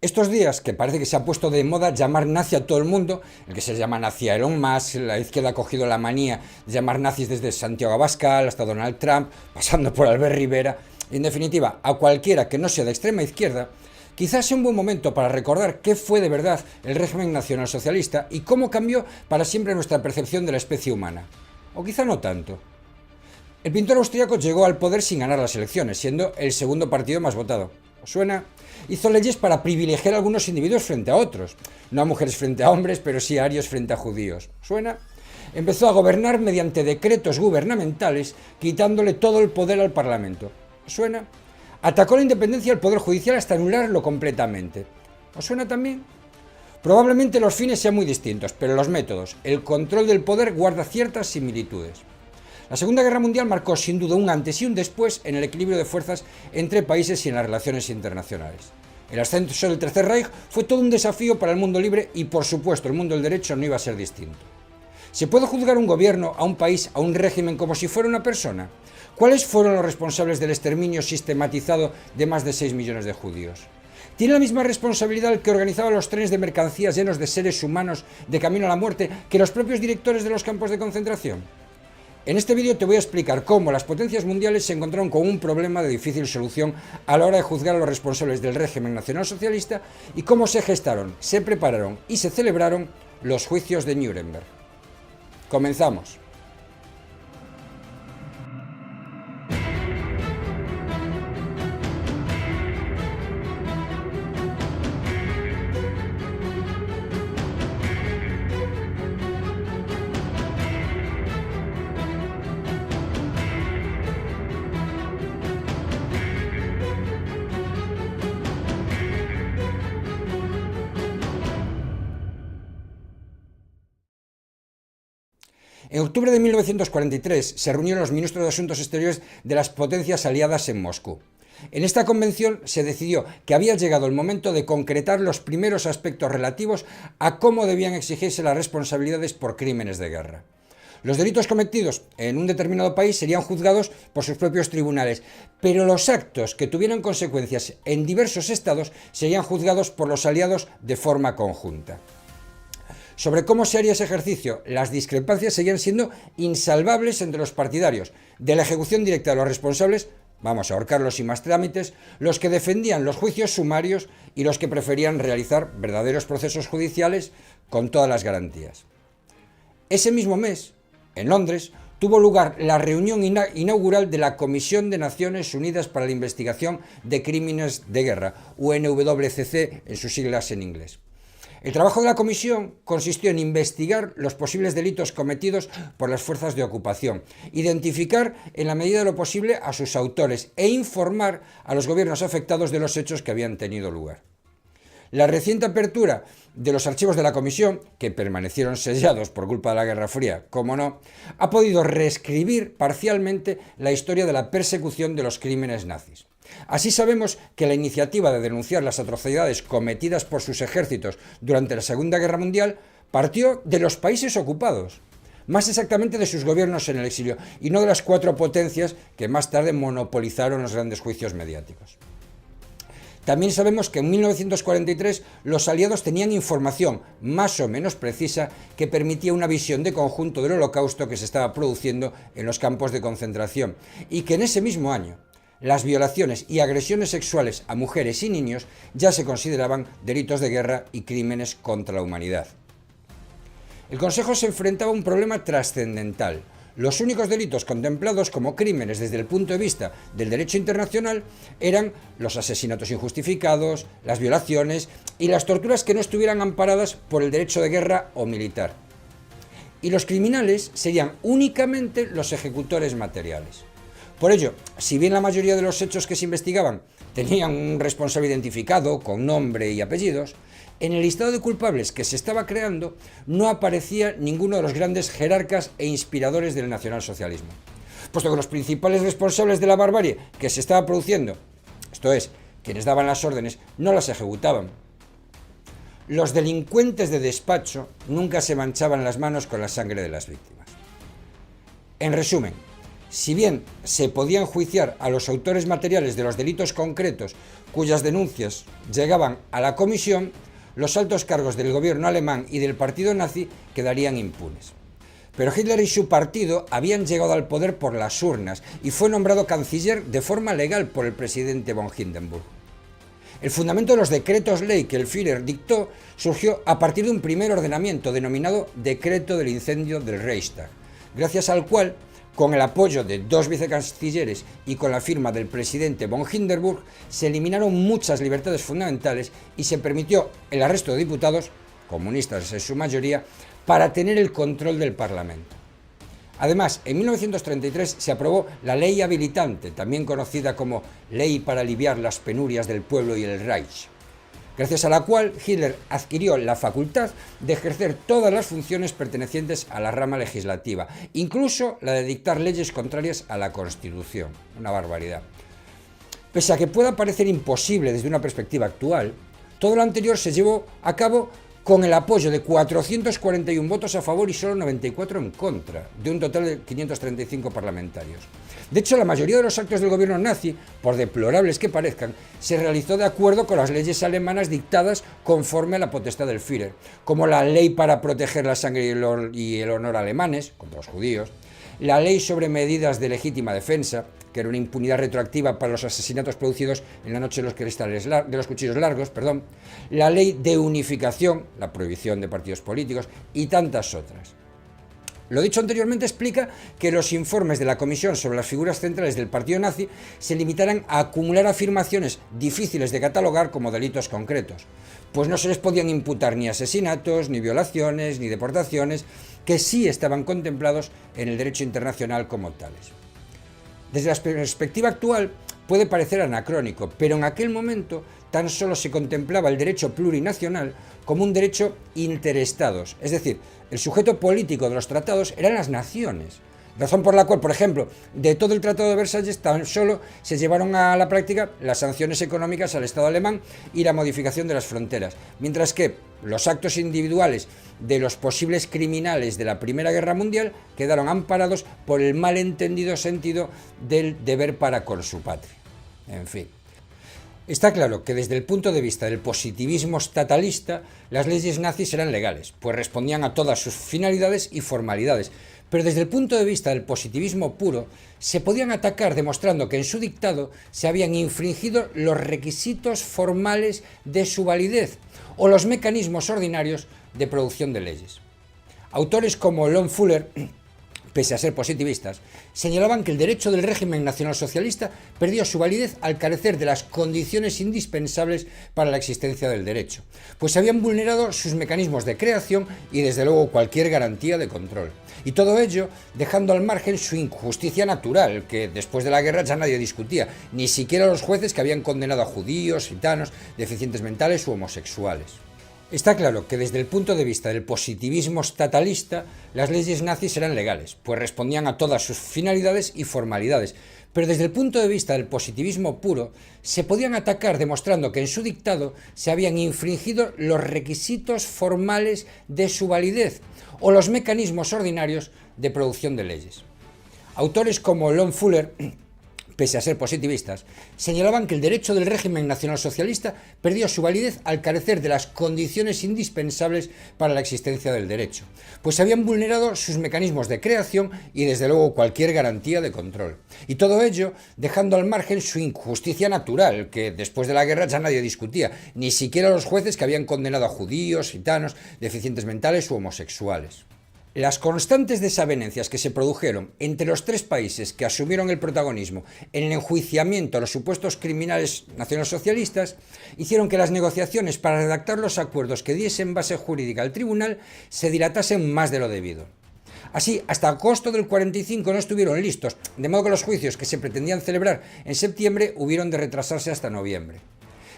Estos días, que parece que se ha puesto de moda llamar nazi a todo el mundo, el que se llama nazi a Elon Musk, la izquierda ha cogido la manía de llamar nazis desde Santiago Abascal hasta Donald Trump, pasando por Albert Rivera, y en definitiva, a cualquiera que no sea de extrema izquierda, quizás sea un buen momento para recordar qué fue de verdad el régimen nacionalsocialista y cómo cambió para siempre nuestra percepción de la especie humana. O quizá no tanto. El pintor austríaco llegó al poder sin ganar las elecciones, siendo el segundo partido más votado. ¿Os suena? Hizo leyes para privilegiar a algunos individuos frente a otros. No a mujeres frente a hombres, pero sí a arios frente a judíos. ¿Suena? Empezó a gobernar mediante decretos gubernamentales, quitándole todo el poder al Parlamento. ¿Os suena? Atacó la independencia del Poder Judicial hasta anularlo completamente. ¿Os suena también? Probablemente los fines sean muy distintos, pero los métodos, el control del poder guarda ciertas similitudes. La Segunda Guerra Mundial marcó sin duda un antes y un después en el equilibrio de fuerzas entre países y en las relaciones internacionales. El ascenso del Tercer Reich fue todo un desafío para el mundo libre y, por supuesto, el mundo del derecho no iba a ser distinto. ¿Se puede juzgar a un gobierno, a un país, a un régimen como si fuera una persona? ¿Cuáles fueron los responsables del exterminio sistematizado de más de 6 millones de judíos? ¿Tiene la misma responsabilidad el que organizaba los trenes de mercancías llenos de seres humanos de camino a la muerte que los propios directores de los campos de concentración? En este vídeo te voy a explicar cómo las potencias mundiales se encontraron con un problema de difícil solución a la hora de juzgar a los responsables del régimen nacionalsocialista y cómo se gestaron, se prepararon y se celebraron los juicios de Nuremberg. Comenzamos. En octubre de 1943 se reunieron los ministros de Asuntos Exteriores de las potencias aliadas en Moscú. En esta convención se decidió que había llegado el momento de concretar los primeros aspectos relativos a cómo debían exigirse las responsabilidades por crímenes de guerra. Los delitos cometidos en un determinado país serían juzgados por sus propios tribunales, pero los actos que tuvieran consecuencias en diversos estados serían juzgados por los aliados de forma conjunta. Sobre cómo se haría ese ejercicio, las discrepancias seguían siendo insalvables entre los partidarios de la ejecución directa de los responsables, vamos a ahorcarlos sin más trámites, los que defendían los juicios sumarios y los que preferían realizar verdaderos procesos judiciales con todas las garantías. Ese mismo mes, en Londres, tuvo lugar la reunión inaugural de la Comisión de Naciones Unidas para la Investigación de Crímenes de Guerra, UNWCC en sus siglas en inglés. El trabajo de la comisión consistió en investigar los posibles delitos cometidos por las fuerzas de ocupación, identificar en la medida de lo posible a sus autores e informar a los gobiernos afectados de los hechos que habían tenido lugar. La reciente apertura de los archivos de la comisión, que permanecieron sellados por culpa de la Guerra Fría, como no, ha podido reescribir parcialmente la historia de la persecución de los crímenes nazis. Así sabemos que la iniciativa de denunciar las atrocidades cometidas por sus ejércitos durante la Segunda Guerra Mundial partió de los países ocupados, más exactamente de sus gobiernos en el exilio, y no de las 4 potencias que más tarde monopolizaron los grandes juicios mediáticos. También sabemos que en 1943 los aliados tenían información más o menos precisa que permitía una visión de conjunto del holocausto que se estaba produciendo en los campos de concentración, y que en ese mismo año las violaciones y agresiones sexuales a mujeres y niños ya se consideraban delitos de guerra y crímenes contra la humanidad. El Consejo se enfrentaba a un problema trascendental. Los únicos delitos contemplados como crímenes desde el punto de vista del derecho internacional eran los asesinatos injustificados, las violaciones y las torturas que no estuvieran amparadas por el derecho de guerra o militar. Y los criminales serían únicamente los ejecutores materiales. Por ello, si bien la mayoría de los hechos que se investigaban tenían un responsable identificado, con nombre y apellidos, en el listado de culpables que se estaba creando no aparecía ninguno de los grandes jerarcas e inspiradores del nacionalsocialismo, puesto que los principales responsables de la barbarie que se estaba produciendo, esto es, quienes daban las órdenes, no las ejecutaban. Los delincuentes de despacho nunca se manchaban las manos con la sangre de las víctimas. En resumen, Si bien se podía enjuiciar a los autores materiales de los delitos concretos cuyas denuncias llegaban a la comisión, los altos cargos del gobierno alemán y del partido nazi quedarían impunes. Pero Hitler y su partido habían llegado al poder por las urnas y fue nombrado canciller de forma legal por el presidente von Hindenburg. El fundamento de los decretos ley que el Führer dictó surgió a partir de un primer ordenamiento denominado Decreto del Incendio del Reichstag, gracias al cual, con el apoyo de dos vicecancilleres y con la firma del presidente von Hindenburg, se eliminaron muchas libertades fundamentales y se permitió el arresto de diputados, comunistas en su mayoría, para tener el control del Parlamento. Además, en 1933 se aprobó la Ley Habilitante, también conocida como Ley para aliviar las penurias del pueblo y el Reich, gracias a la cual Hitler adquirió la facultad de ejercer todas las funciones pertenecientes a la rama legislativa, incluso la de dictar leyes contrarias a la Constitución. Una barbaridad. Pese a que pueda parecer imposible desde una perspectiva actual, todo lo anterior se llevó a cabo con el apoyo de 441 votos a favor y solo 94 en contra, de un total de 535 parlamentarios. De hecho, la mayoría de los actos del gobierno nazi, por deplorables que parezcan, se realizó de acuerdo con las leyes alemanas dictadas conforme a la potestad del Führer, como la ley para proteger la sangre y el honor alemanes contra los judíos, la ley sobre medidas de legítima defensa, que era una impunidad retroactiva para los asesinatos producidos en la noche de los cuchillos largos, la ley de unificación, la prohibición de partidos políticos y tantas otras. Lo dicho anteriormente explica que los informes de la Comisión sobre las figuras centrales del partido nazi se limitaran a acumular afirmaciones difíciles de catalogar como delitos concretos, pues no se les podían imputar ni asesinatos, ni violaciones, ni deportaciones, que sí estaban contemplados en el derecho internacional como tales. Desde la perspectiva actual puede parecer anacrónico, pero en aquel momento tan solo se contemplaba el derecho plurinacional como un derecho interestados, es decir, el sujeto político de los tratados eran las naciones, razón por la cual, por ejemplo, de todo el Tratado de Versalles tan solo se llevaron a la práctica las sanciones económicas al Estado alemán y la modificación de las fronteras, mientras que los actos individuales de los posibles criminales de la Primera Guerra Mundial quedaron amparados por el malentendido sentido del deber para con su patria. En fin. Está claro que desde el punto de vista del positivismo estatalista, las leyes nazis eran legales, pues respondían a todas sus finalidades y formalidades, pero desde el punto de vista del positivismo puro, se podían atacar demostrando que en su dictado se habían infringido los requisitos formales de su validez o los mecanismos ordinarios de producción de leyes. Autores como Lon Fuller, pese a ser positivistas, señalaban que el derecho del régimen nacionalsocialista perdió su validez al carecer de las condiciones indispensables para la existencia del derecho, pues se habían vulnerado sus mecanismos de creación y desde luego cualquier garantía de control. Y todo ello dejando al margen su injusticia natural, que después de la guerra ya nadie discutía, ni siquiera los jueces que habían condenado a judíos, gitanos, deficientes mentales u homosexuales. Está claro que desde el punto de vista del positivismo estatalista, las leyes nazis eran legales, pues respondían a todas sus finalidades y formalidades, pero desde el punto de vista del positivismo puro, se podían atacar demostrando que en su dictado se habían infringido los requisitos formales de su validez o los mecanismos ordinarios de producción de leyes. Autores como Lon Fuller, pese a ser positivistas, señalaban que el derecho del régimen nacionalsocialista perdió su validez al carecer de las condiciones indispensables para la existencia del derecho, pues se habían vulnerado sus mecanismos de creación y desde luego cualquier garantía de control. Y todo ello dejando al margen su injusticia natural, que después de la guerra ya nadie discutía, ni siquiera los jueces que habían condenado a judíos, gitanos, deficientes mentales u homosexuales. Las constantes desavenencias que se produjeron entre los tres países que asumieron el protagonismo en el enjuiciamiento a los supuestos criminales nacionalsocialistas hicieron que las negociaciones para redactar los acuerdos que diesen base jurídica al tribunal se dilatasen más de lo debido. Así, hasta agosto del 45 no estuvieron listos, de modo que los juicios que se pretendían celebrar en septiembre hubieron de retrasarse hasta noviembre.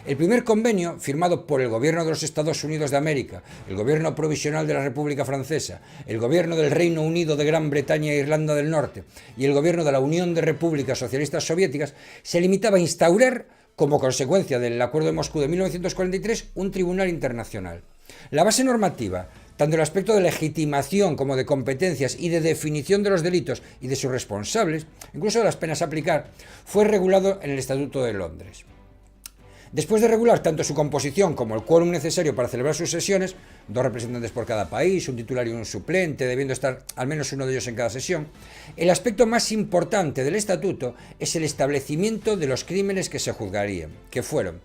El primer convenio, firmado por el gobierno de los Estados Unidos de América, el gobierno provisional de la República Francesa, el gobierno del Reino Unido de Gran Bretaña e Irlanda del Norte y el gobierno de la Unión de Repúblicas Socialistas Soviéticas, se limitaba a instaurar, como consecuencia del Acuerdo de Moscú de 1943, un tribunal internacional. La base normativa, Tanto el aspecto de legitimación como de competencias y de definición de los delitos y de sus responsables, incluso de las penas a aplicar, fue regulado en el Estatuto de Londres. Después de regular tanto su composición como el quórum necesario para celebrar sus sesiones, 2 representantes por cada país, un titular y un suplente, debiendo estar al menos uno de ellos en cada sesión, el aspecto más importante del estatuto es el establecimiento de los crímenes que se juzgarían, que fueron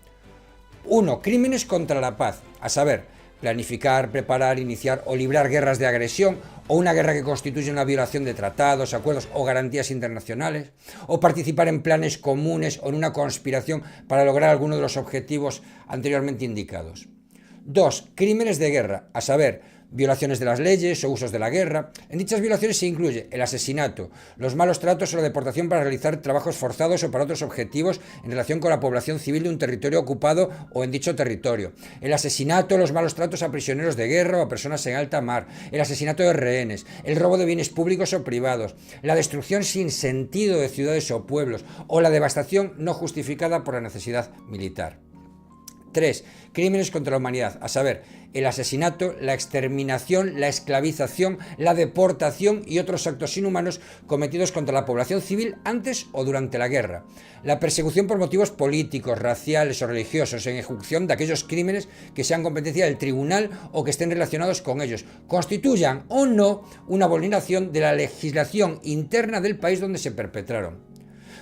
1. Crímenes contra la paz, a saber, planificar, preparar, iniciar o librar guerras de agresión o una guerra que constituye una violación de tratados, acuerdos o garantías internacionales, o participar en planes comunes o en una conspiración para lograr alguno de los objetivos anteriormente indicados. 2. Crímenes de guerra, a saber, violaciones de las leyes o usos de la guerra. En dichas violaciones se incluye el asesinato, los malos tratos o la deportación para realizar trabajos forzados o para otros objetivos en relación con la población civil de un territorio ocupado o en dicho territorio, el asesinato, los malos tratos a prisioneros de guerra o a personas en alta mar, el asesinato de rehenes, el robo de bienes públicos o privados, la destrucción sin sentido de ciudades o pueblos o la devastación no justificada por la necesidad militar. 3. Crímenes contra la humanidad, a saber, el asesinato, la exterminación, la esclavización, la deportación y otros actos inhumanos cometidos contra la población civil antes o durante la guerra, la persecución por motivos políticos, raciales o religiosos en ejecución de aquellos crímenes que sean competencia del tribunal o que estén relacionados con ellos, constituyan o no una vulneración de la legislación interna del país donde se perpetraron.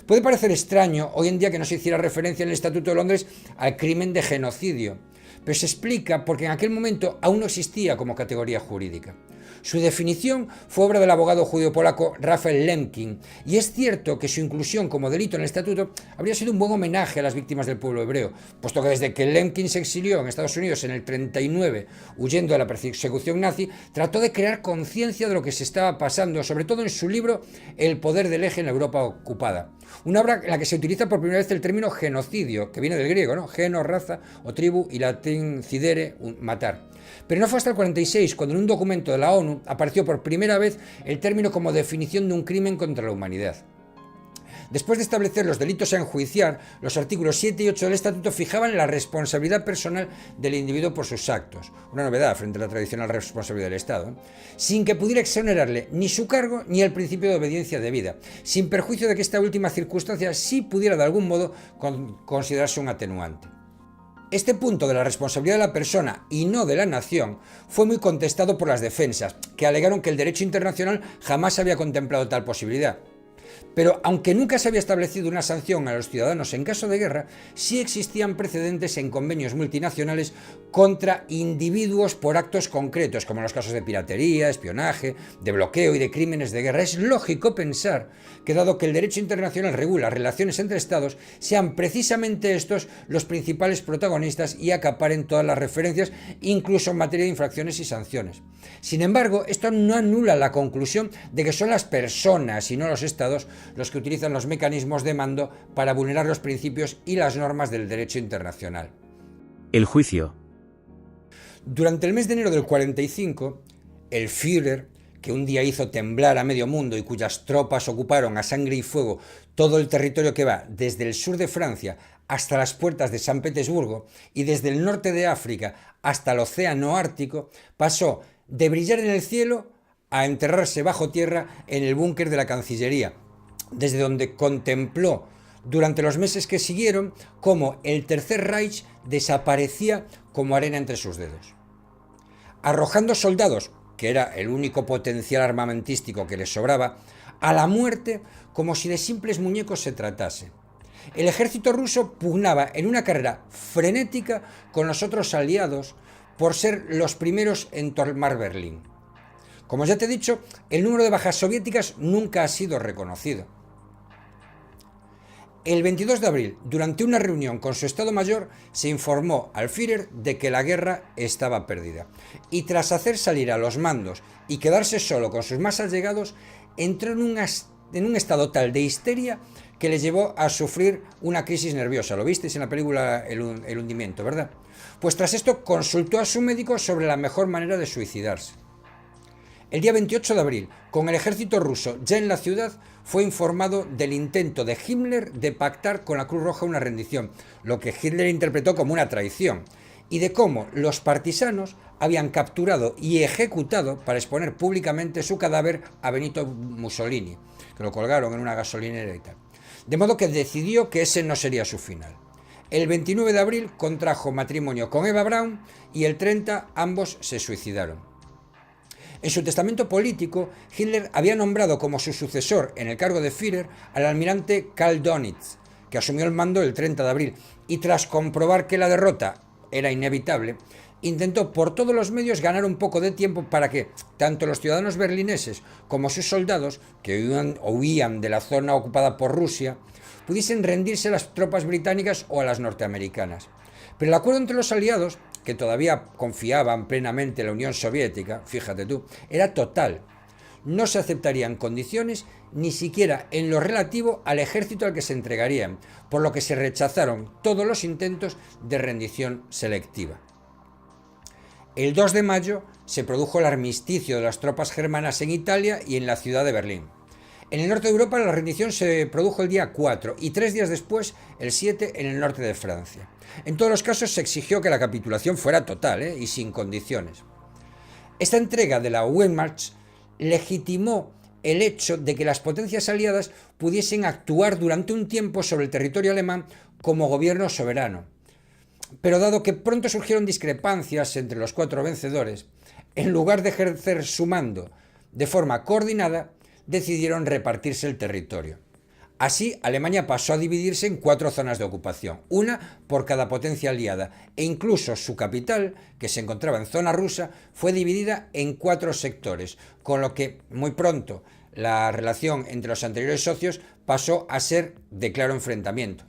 Puede parecer extraño hoy en día que no se hiciera referencia en el Estatuto de Londres al crimen de genocidio, pero se explica porque en aquel momento aún no existía como categoría jurídica. Su definición fue obra del abogado judío-polaco Raphael Lemkin, y es cierto que su inclusión como delito en el estatuto habría sido un buen homenaje a las víctimas del pueblo hebreo, puesto que desde que Lemkin se exilió en Estados Unidos en el 39, huyendo de la persecución nazi, trató de crear conciencia de lo que se estaba pasando, sobre todo en su libro El poder del eje en la Europa ocupada. Una obra en la que se utiliza por primera vez el término genocidio, que viene del griego, ¿no? Geno, raza o tribu, y latín cidere, matar. Pero no fue hasta el 46 cuando en un documento de la ONU apareció por primera vez el término como definición de un crimen contra la humanidad. Después de establecer los delitos a enjuiciar, los artículos 7 y 8 del Estatuto fijaban la responsabilidad personal del individuo por sus actos, una novedad frente a la tradicional responsabilidad del Estado, sin que pudiera exonerarle ni su cargo ni el principio de obediencia debida, sin perjuicio de que esta última circunstancia sí pudiera de algún modo considerarse un atenuante. Este punto de la responsabilidad de la persona y no de la nación fue muy contestado por las defensas, que alegaron que el derecho internacional jamás había contemplado tal posibilidad. Pero aunque nunca se había establecido una sanción a los ciudadanos en caso de guerra, sí existían precedentes en convenios multinacionales contra individuos por actos concretos, como en los casos de piratería, espionaje, de bloqueo y de crímenes de guerra. Es lógico pensar que, dado que el derecho internacional regula relaciones entre estados, sean precisamente estos los principales protagonistas y acaparen todas las referencias, incluso en materia de infracciones y sanciones. Sin embargo, esto no anula la conclusión de que son las personas y no los estados los que utilizan los mecanismos de mando para vulnerar los principios y las normas del derecho internacional. El juicio. Durante el mes de enero del 45, el Führer, que un día hizo temblar a medio mundo y cuyas tropas ocuparon a sangre y fuego todo el territorio que va desde el sur de Francia hasta las puertas de San Petersburgo y desde el norte de África hasta el océano Ártico, pasó de brillar en el cielo a enterrarse bajo tierra en el búnker de la Cancillería, desde donde contempló durante los meses que siguieron cómo el Tercer Reich desaparecía como arena entre sus dedos. Arrojando soldados, que era el único potencial armamentístico que les sobraba, a la muerte como si de simples muñecos se tratase. El ejército ruso pugnaba en una carrera frenética con los otros aliados por ser los primeros en tomar Berlín. Como ya te he dicho, el número de bajas soviéticas nunca ha sido reconocido. El 22 de abril, durante una reunión con su Estado Mayor, se informó al Führer de que la guerra estaba perdida. Y tras hacer salir a los mandos y quedarse solo con sus más allegados, entró en un estado tal de histeria que le llevó a sufrir una crisis nerviosa. Lo visteis en la película El hundimiento, ¿verdad? Pues tras esto consultó a su médico sobre la mejor manera de suicidarse. El día 28 de abril, con el ejército ruso ya en la ciudad, fue informado del intento de Himmler de pactar con la Cruz Roja una rendición, lo que Hitler interpretó como una traición, y de cómo los partisanos habían capturado y ejecutado para exponer públicamente su cadáver a Benito Mussolini, que lo colgaron en una gasolinera y tal. De modo que decidió que ese no sería su final. El 29 de abril contrajo matrimonio con Eva Braun y el 30 ambos se suicidaron. En su testamento político, Hitler había nombrado como su sucesor en el cargo de Führer al almirante Karl Dönitz, que asumió el mando el 30 de abril, y tras comprobar que la derrota era inevitable, intentó por todos los medios ganar un poco de tiempo para que tanto los ciudadanos berlineses como sus soldados, que huían de la zona ocupada por Rusia, pudiesen rendirse a las tropas británicas o a las norteamericanas. Pero el acuerdo entre los aliados, que todavía confiaban plenamente en la Unión Soviética, fíjate tú, era total. No se aceptarían condiciones ni siquiera en lo relativo al ejército al que se entregarían, por lo que se rechazaron todos los intentos de rendición selectiva. El 2 de mayo se produjo el armisticio de las tropas germanas en Italia y en la ciudad de Berlín. En el norte de Europa la rendición se produjo el día 4 y 3 días después, el 7, en el norte de Francia. En todos los casos se exigió que la capitulación fuera total y sin condiciones. Esta entrega de la Wehrmacht legitimó el hecho de que las potencias aliadas pudiesen actuar durante un tiempo sobre el territorio alemán como gobierno soberano. Pero dado que pronto surgieron discrepancias entre los cuatro vencedores, en lugar de ejercer su mando de forma coordinada, decidieron repartirse el territorio. Así, Alemania pasó a dividirse en 4 zonas de ocupación, una por cada potencia aliada, e incluso su capital, que se encontraba en zona rusa, fue dividida en 4 sectores, con lo que muy pronto la relación entre los anteriores socios pasó a ser de claro enfrentamiento.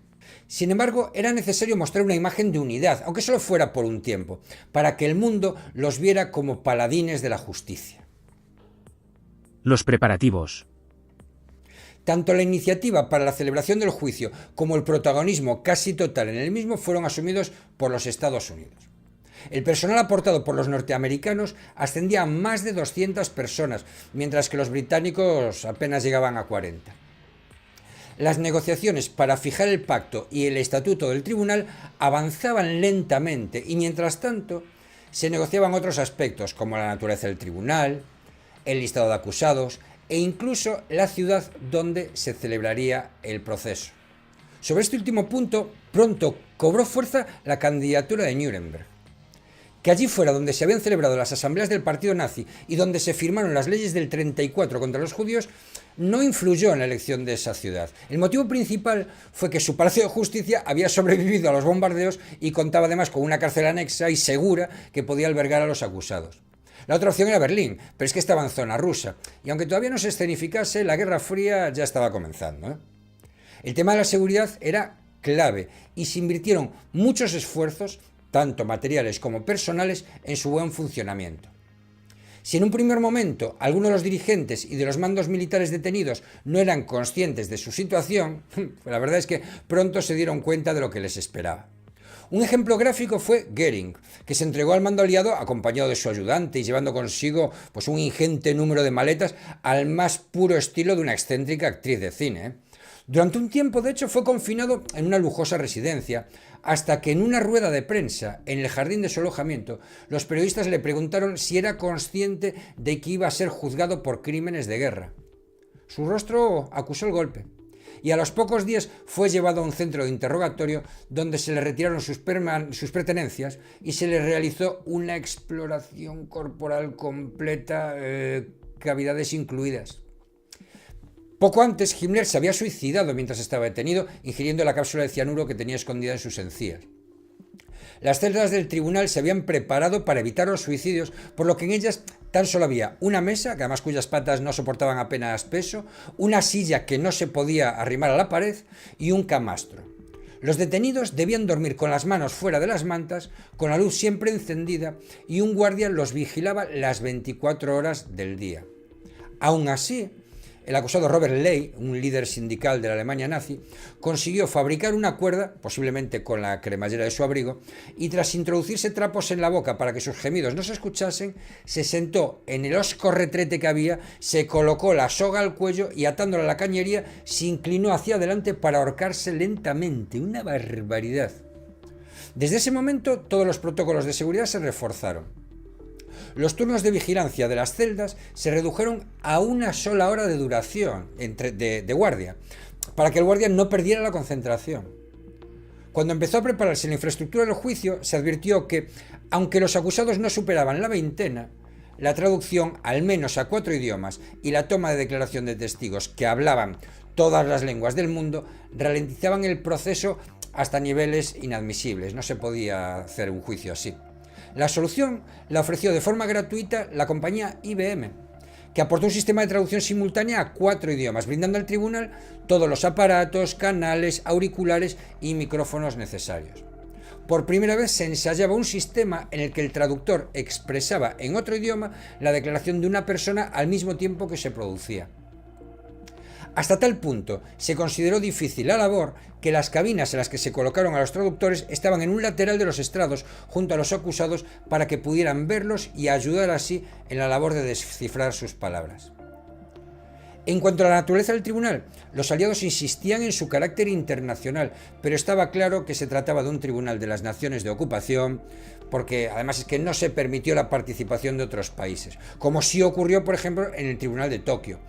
Sin embargo, era necesario mostrar una imagen de unidad, aunque solo fuera por un tiempo, para que el mundo los viera como paladines de la justicia. Los preparativos. Tanto la iniciativa para la celebración del juicio como el protagonismo casi total en el mismo fueron asumidos por los Estados Unidos. El personal aportado por los norteamericanos ascendía a más de 200 personas, mientras que los británicos apenas llegaban a 40. Las negociaciones para fijar el pacto y el estatuto del tribunal avanzaban lentamente y, mientras tanto, se negociaban otros aspectos como la naturaleza del tribunal, el listado de acusados e incluso la ciudad donde se celebraría el proceso. Sobre este último punto, pronto cobró fuerza la candidatura de Nuremberg. Que allí fuera donde se habían celebrado las asambleas del partido nazi y donde se firmaron las leyes del 34 contra los judíos, no influyó en la elección de esa ciudad. El motivo principal fue que su Palacio de Justicia había sobrevivido a los bombardeos y contaba además con una cárcel anexa y segura que podía albergar a los acusados. La otra opción era Berlín, pero es que estaba en zona rusa, y aunque todavía no se escenificase, la Guerra Fría ya estaba comenzando. El tema de la seguridad era clave y se invirtieron muchos esfuerzos, tanto materiales como personales, en su buen funcionamiento. Si en un primer momento algunos de los dirigentes y de los mandos militares detenidos no eran conscientes de su situación, la verdad es que pronto se dieron cuenta de lo que les esperaba. Un ejemplo gráfico fue Göring, que se entregó al mando aliado acompañado de su ayudante y llevando consigo un ingente número de maletas al más puro estilo de una excéntrica actriz de cine. Durante un tiempo, de hecho, fue confinado en una lujosa residencia, hasta que en una rueda de prensa en el jardín de su alojamiento, los periodistas le preguntaron si era consciente de que iba a ser juzgado por crímenes de guerra. Su rostro acusó el golpe, y a los pocos días fue llevado a un centro de interrogatorio donde se le retiraron sus pertenencias y se le realizó una exploración corporal completa, cavidades incluidas. Poco antes, Himmler se había suicidado mientras estaba detenido, ingiriendo la cápsula de cianuro que tenía escondida en sus encías. Las celdas del tribunal se habían preparado para evitar los suicidios, por lo que en ellas tan solo había una mesa, que además cuyas patas no soportaban apenas peso, una silla que no se podía arrimar a la pared y un camastro. Los detenidos debían dormir con las manos fuera de las mantas, con la luz siempre encendida, y un guardia los vigilaba las 24 horas del día. Aún así, el acusado Robert Ley, un líder sindical de la Alemania nazi, consiguió fabricar una cuerda, posiblemente con la cremallera de su abrigo, y tras introducirse trapos en la boca para que sus gemidos no se escuchasen, se sentó en el hosco retrete que había, se colocó la soga al cuello y, atándola a la cañería, se inclinó hacia adelante para ahorcarse lentamente. Una barbaridad. Desde ese momento, todos los protocolos de seguridad se reforzaron. Los turnos de vigilancia de las celdas se redujeron a una sola hora de duración de guardia, para que el guardia no perdiera la concentración. Cuando empezó a prepararse la infraestructura del juicio, se advirtió que, aunque los acusados no superaban la veintena, la traducción, al menos a 4 idiomas, y la toma de declaración de testigos que hablaban todas las lenguas del mundo, ralentizaban el proceso hasta niveles inadmisibles. No se podía hacer un juicio así. La solución la ofreció de forma gratuita la compañía IBM, que aportó un sistema de traducción simultánea a 4 idiomas, brindando al tribunal todos los aparatos, canales, auriculares y micrófonos necesarios. Por primera vez se ensayaba un sistema en el que el traductor expresaba en otro idioma la declaración de una persona al mismo tiempo que se producía. Hasta tal punto se consideró difícil la labor que las cabinas en las que se colocaron a los traductores estaban en un lateral de los estrados junto a los acusados para que pudieran verlos y ayudar así en la labor de descifrar sus palabras. En cuanto a la naturaleza del tribunal, los aliados insistían en su carácter internacional, pero estaba claro que se trataba de un tribunal de las naciones de ocupación, porque además es que no se permitió la participación de otros países, como sí ocurrió, por ejemplo, en el Tribunal de Tokio.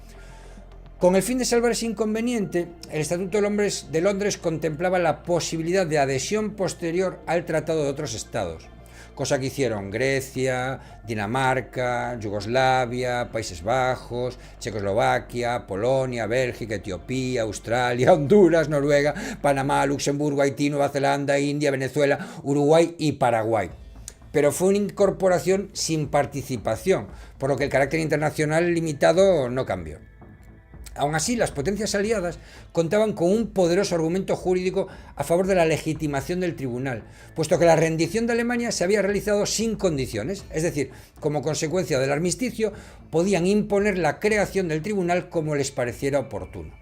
Con el fin de salvar ese inconveniente, el Estatuto de Londres contemplaba la posibilidad de adhesión posterior al Tratado de otros estados, cosa que hicieron Grecia, Dinamarca, Yugoslavia, Países Bajos, Checoslovaquia, Polonia, Bélgica, Etiopía, Australia, Honduras, Noruega, Panamá, Luxemburgo, Haití, Nueva Zelanda, India, Venezuela, Uruguay y Paraguay. Pero fue una incorporación sin participación, por lo que el carácter internacional limitado no cambió. Aún así, las potencias aliadas contaban con un poderoso argumento jurídico a favor de la legitimación del tribunal, puesto que la rendición de Alemania se había realizado sin condiciones, es decir, como consecuencia del armisticio, podían imponer la creación del tribunal como les pareciera oportuno.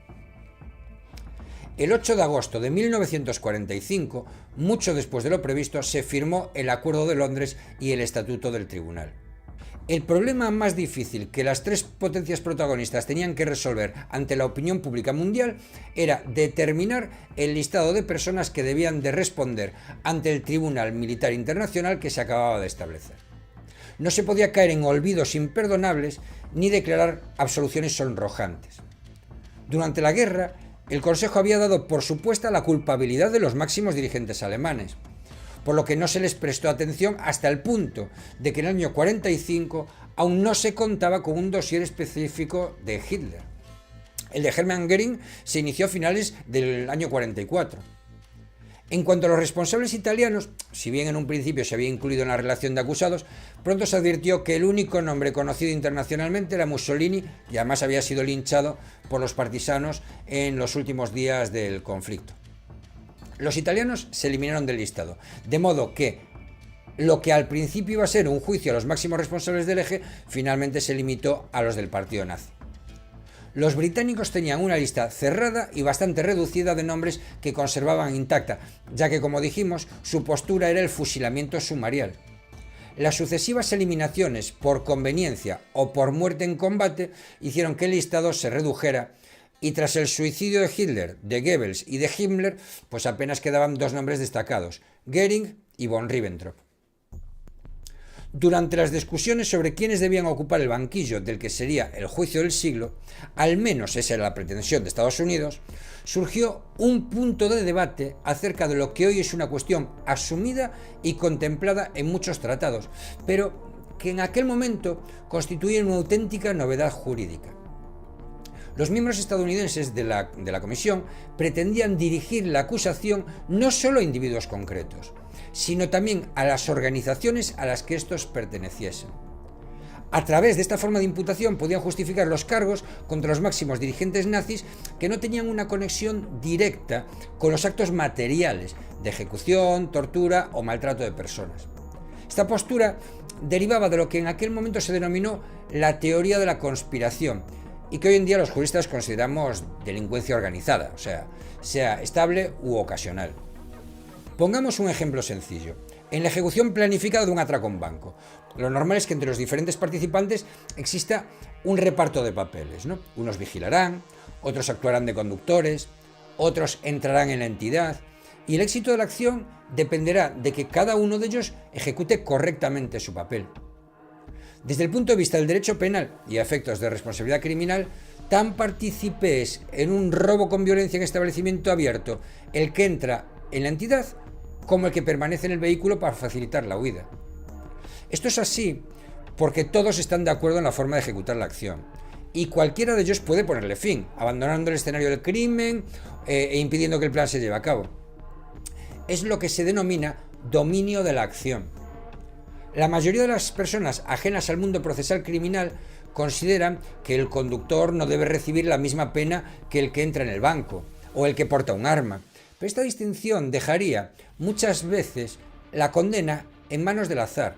El 8 de agosto de 1945, mucho después de lo previsto, se firmó el Acuerdo de Londres y el Estatuto del Tribunal. El problema más difícil que las 3 potencias protagonistas tenían que resolver ante la opinión pública mundial era determinar el listado de personas que debían de responder ante el Tribunal Militar Internacional que se acababa de establecer. No se podía caer en olvidos imperdonables ni declarar absoluciones sonrojantes. Durante la guerra, el Consejo había dado por supuesta la culpabilidad de los máximos dirigentes alemanes, por lo que no se les prestó atención hasta el punto de que en el año 45 aún no se contaba con un dossier específico de Hitler. El de Hermann Göring se inició a finales del año 44. En cuanto a los responsables italianos, si bien en un principio se había incluido en la relación de acusados, pronto se advirtió que el único nombre conocido internacionalmente era Mussolini y además había sido linchado por los partisanos en los últimos días del conflicto. Los italianos se eliminaron del listado, de modo que lo que al principio iba a ser un juicio a los máximos responsables del eje, finalmente se limitó a los del partido nazi. Los británicos tenían una lista cerrada y bastante reducida de nombres que conservaban intacta, ya que, como dijimos, su postura era el fusilamiento sumarial. Las sucesivas eliminaciones por conveniencia o por muerte en combate hicieron que el listado se redujera, y tras el suicidio de Hitler, de Goebbels y de Himmler, pues apenas quedaban 2 nombres destacados, Göring y von Ribbentrop. Durante las discusiones sobre quiénes debían ocupar el banquillo del que sería el juicio del siglo, al menos esa era la pretensión de Estados Unidos, surgió un punto de debate acerca de lo que hoy es una cuestión asumida y contemplada en muchos tratados, pero que en aquel momento constituía una auténtica novedad jurídica. Los miembros estadounidenses de la comisión pretendían dirigir la acusación no solo a individuos concretos, sino también a las organizaciones a las que estos perteneciesen. A través de esta forma de imputación podían justificar los cargos contra los máximos dirigentes nazis que no tenían una conexión directa con los actos materiales de ejecución, tortura o maltrato de personas. Esta postura derivaba de lo que en aquel momento se denominó la teoría de la conspiración, y que hoy en día los juristas consideramos delincuencia organizada, o sea estable u ocasional. Pongamos un ejemplo sencillo. En la ejecución planificada de un atraco a un banco, lo normal es que entre los diferentes participantes exista un reparto de papeles, ¿no? Unos vigilarán, otros actuarán de conductores, otros entrarán en la entidad, y el éxito de la acción dependerá de que cada uno de ellos ejecute correctamente su papel. Desde el punto de vista del derecho penal y a efectos de responsabilidad criminal, tan partícipe es en un robo con violencia en establecimiento abierto el que entra en la entidad como el que permanece en el vehículo para facilitar la huida. Esto es así porque todos están de acuerdo en la forma de ejecutar la acción y cualquiera de ellos puede ponerle fin, abandonando el escenario del crimen e impidiendo que el plan se lleve a cabo. Es lo que se denomina dominio de la acción. La mayoría de las personas ajenas al mundo procesal criminal consideran que el conductor no debe recibir la misma pena que el que entra en el banco o el que porta un arma. Pero esta distinción dejaría muchas veces la condena en manos del azar,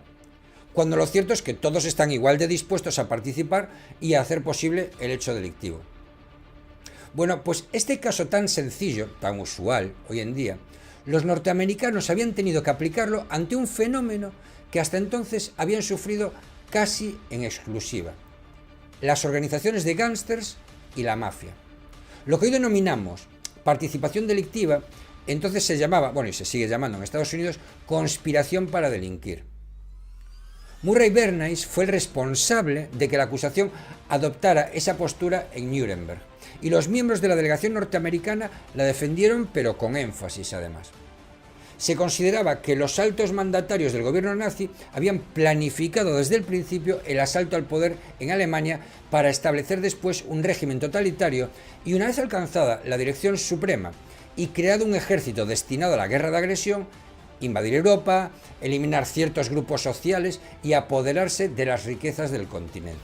cuando lo cierto es que todos están igual de dispuestos a participar y a hacer posible el hecho delictivo. Bueno, pues este caso tan sencillo, tan usual hoy en día, los norteamericanos habían tenido que aplicarlo ante un fenómeno que hasta entonces habían sufrido casi en exclusiva: las organizaciones de gángsters y la mafia. Lo que hoy denominamos participación delictiva, entonces se llamaba, bueno, y se sigue llamando en Estados Unidos, conspiración para delinquir. Murray Bernays fue el responsable de que la acusación adoptara esa postura en Nuremberg, y los miembros de la delegación norteamericana la defendieron, pero con énfasis además. Se consideraba que los altos mandatarios del gobierno nazi habían planificado desde el principio el asalto al poder en Alemania para establecer después un régimen totalitario y, una vez alcanzada la dirección suprema y creado un ejército destinado a la guerra de agresión, invadir Europa, eliminar ciertos grupos sociales y apoderarse de las riquezas del continente.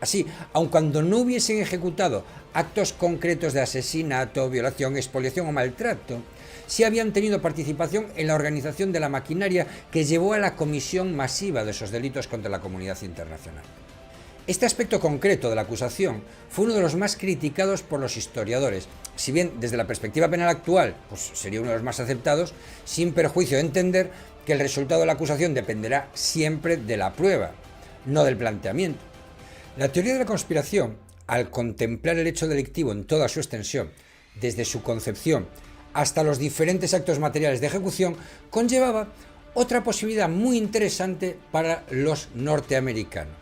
Así, aun cuando no hubiesen ejecutado actos concretos de asesinato, violación, expoliación o maltrato, sí habían tenido participación en la organización de la maquinaria que llevó a la comisión masiva de esos delitos contra la comunidad internacional. Este aspecto concreto de la acusación fue uno de los más criticados por los historiadores, si bien desde la perspectiva penal actual pues sería uno de los más aceptados, sin perjuicio de entender que el resultado de la acusación dependerá siempre de la prueba, no del planteamiento. La teoría de la conspiración, al contemplar el hecho delictivo en toda su extensión, desde su concepción hasta los diferentes actos materiales de ejecución, conllevaba otra posibilidad muy interesante para los norteamericanos: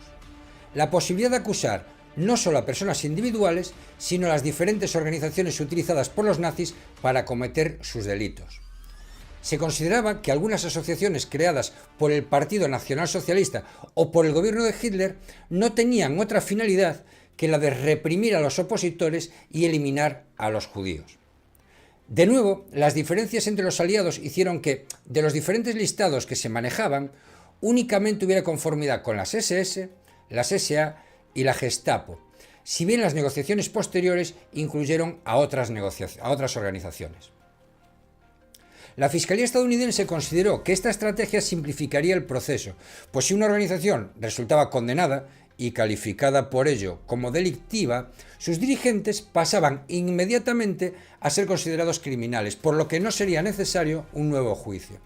la posibilidad de acusar no solo a personas individuales, sino a las diferentes organizaciones utilizadas por los nazis para cometer sus delitos. Se consideraba que algunas asociaciones creadas por el Partido Nacional Socialista o por el gobierno de Hitler no tenían otra finalidad que la de reprimir a los opositores y eliminar a los judíos. De nuevo, las diferencias entre los aliados hicieron que, de los diferentes listados que se manejaban, únicamente hubiera conformidad con las SS, las SA y la Gestapo, si bien las negociaciones posteriores incluyeron a otras organizaciones. La Fiscalía estadounidense consideró que esta estrategia simplificaría el proceso, pues si una organización resultaba condenada y calificada por ello como delictiva, sus dirigentes pasaban inmediatamente a ser considerados criminales, por lo que no sería necesario un nuevo juicio.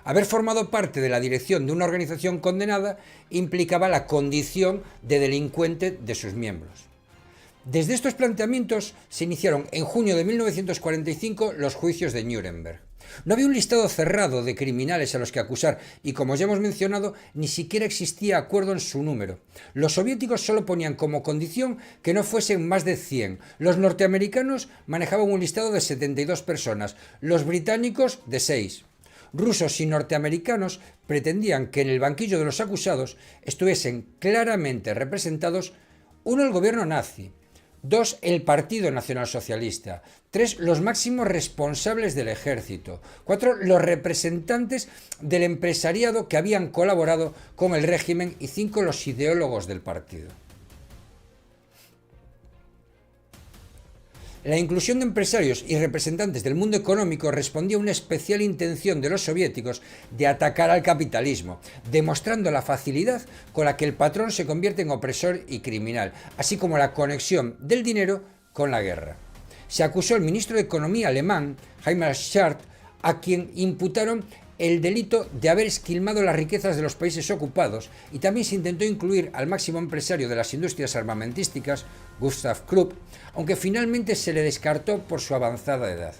Haber formado parte de la dirección de una organización condenada implicaba la condición de delincuente de sus miembros. Desde estos planteamientos se iniciaron en junio de 1945 los juicios de Nuremberg. No había un listado cerrado de criminales a los que acusar y, como ya hemos mencionado, ni siquiera existía acuerdo en su número. Los soviéticos solo ponían como condición que no fuesen más de 100. Los norteamericanos manejaban un listado de 72 personas, los británicos de 6. Rusos y norteamericanos pretendían que en el banquillo de los acusados estuviesen claramente representados: 1, el gobierno nazi; 2, el Partido Nacional Socialista; 3, los máximos responsables del ejército; 4, los representantes del empresariado que habían colaborado con el régimen; y 5, los ideólogos del partido. La inclusión de empresarios y representantes del mundo económico respondía a una especial intención de los soviéticos de atacar al capitalismo, demostrando la facilidad con la que el patrón se convierte en opresor y criminal, así como la conexión del dinero con la guerra. Se acusó al ministro de Economía alemán, Heinrich Schardt, a quien imputaron el delito de haber esquilmado las riquezas de los países ocupados, y también se intentó incluir al máximo empresario de las industrias armamentísticas, Gustav Krupp, aunque finalmente se le descartó por su avanzada edad.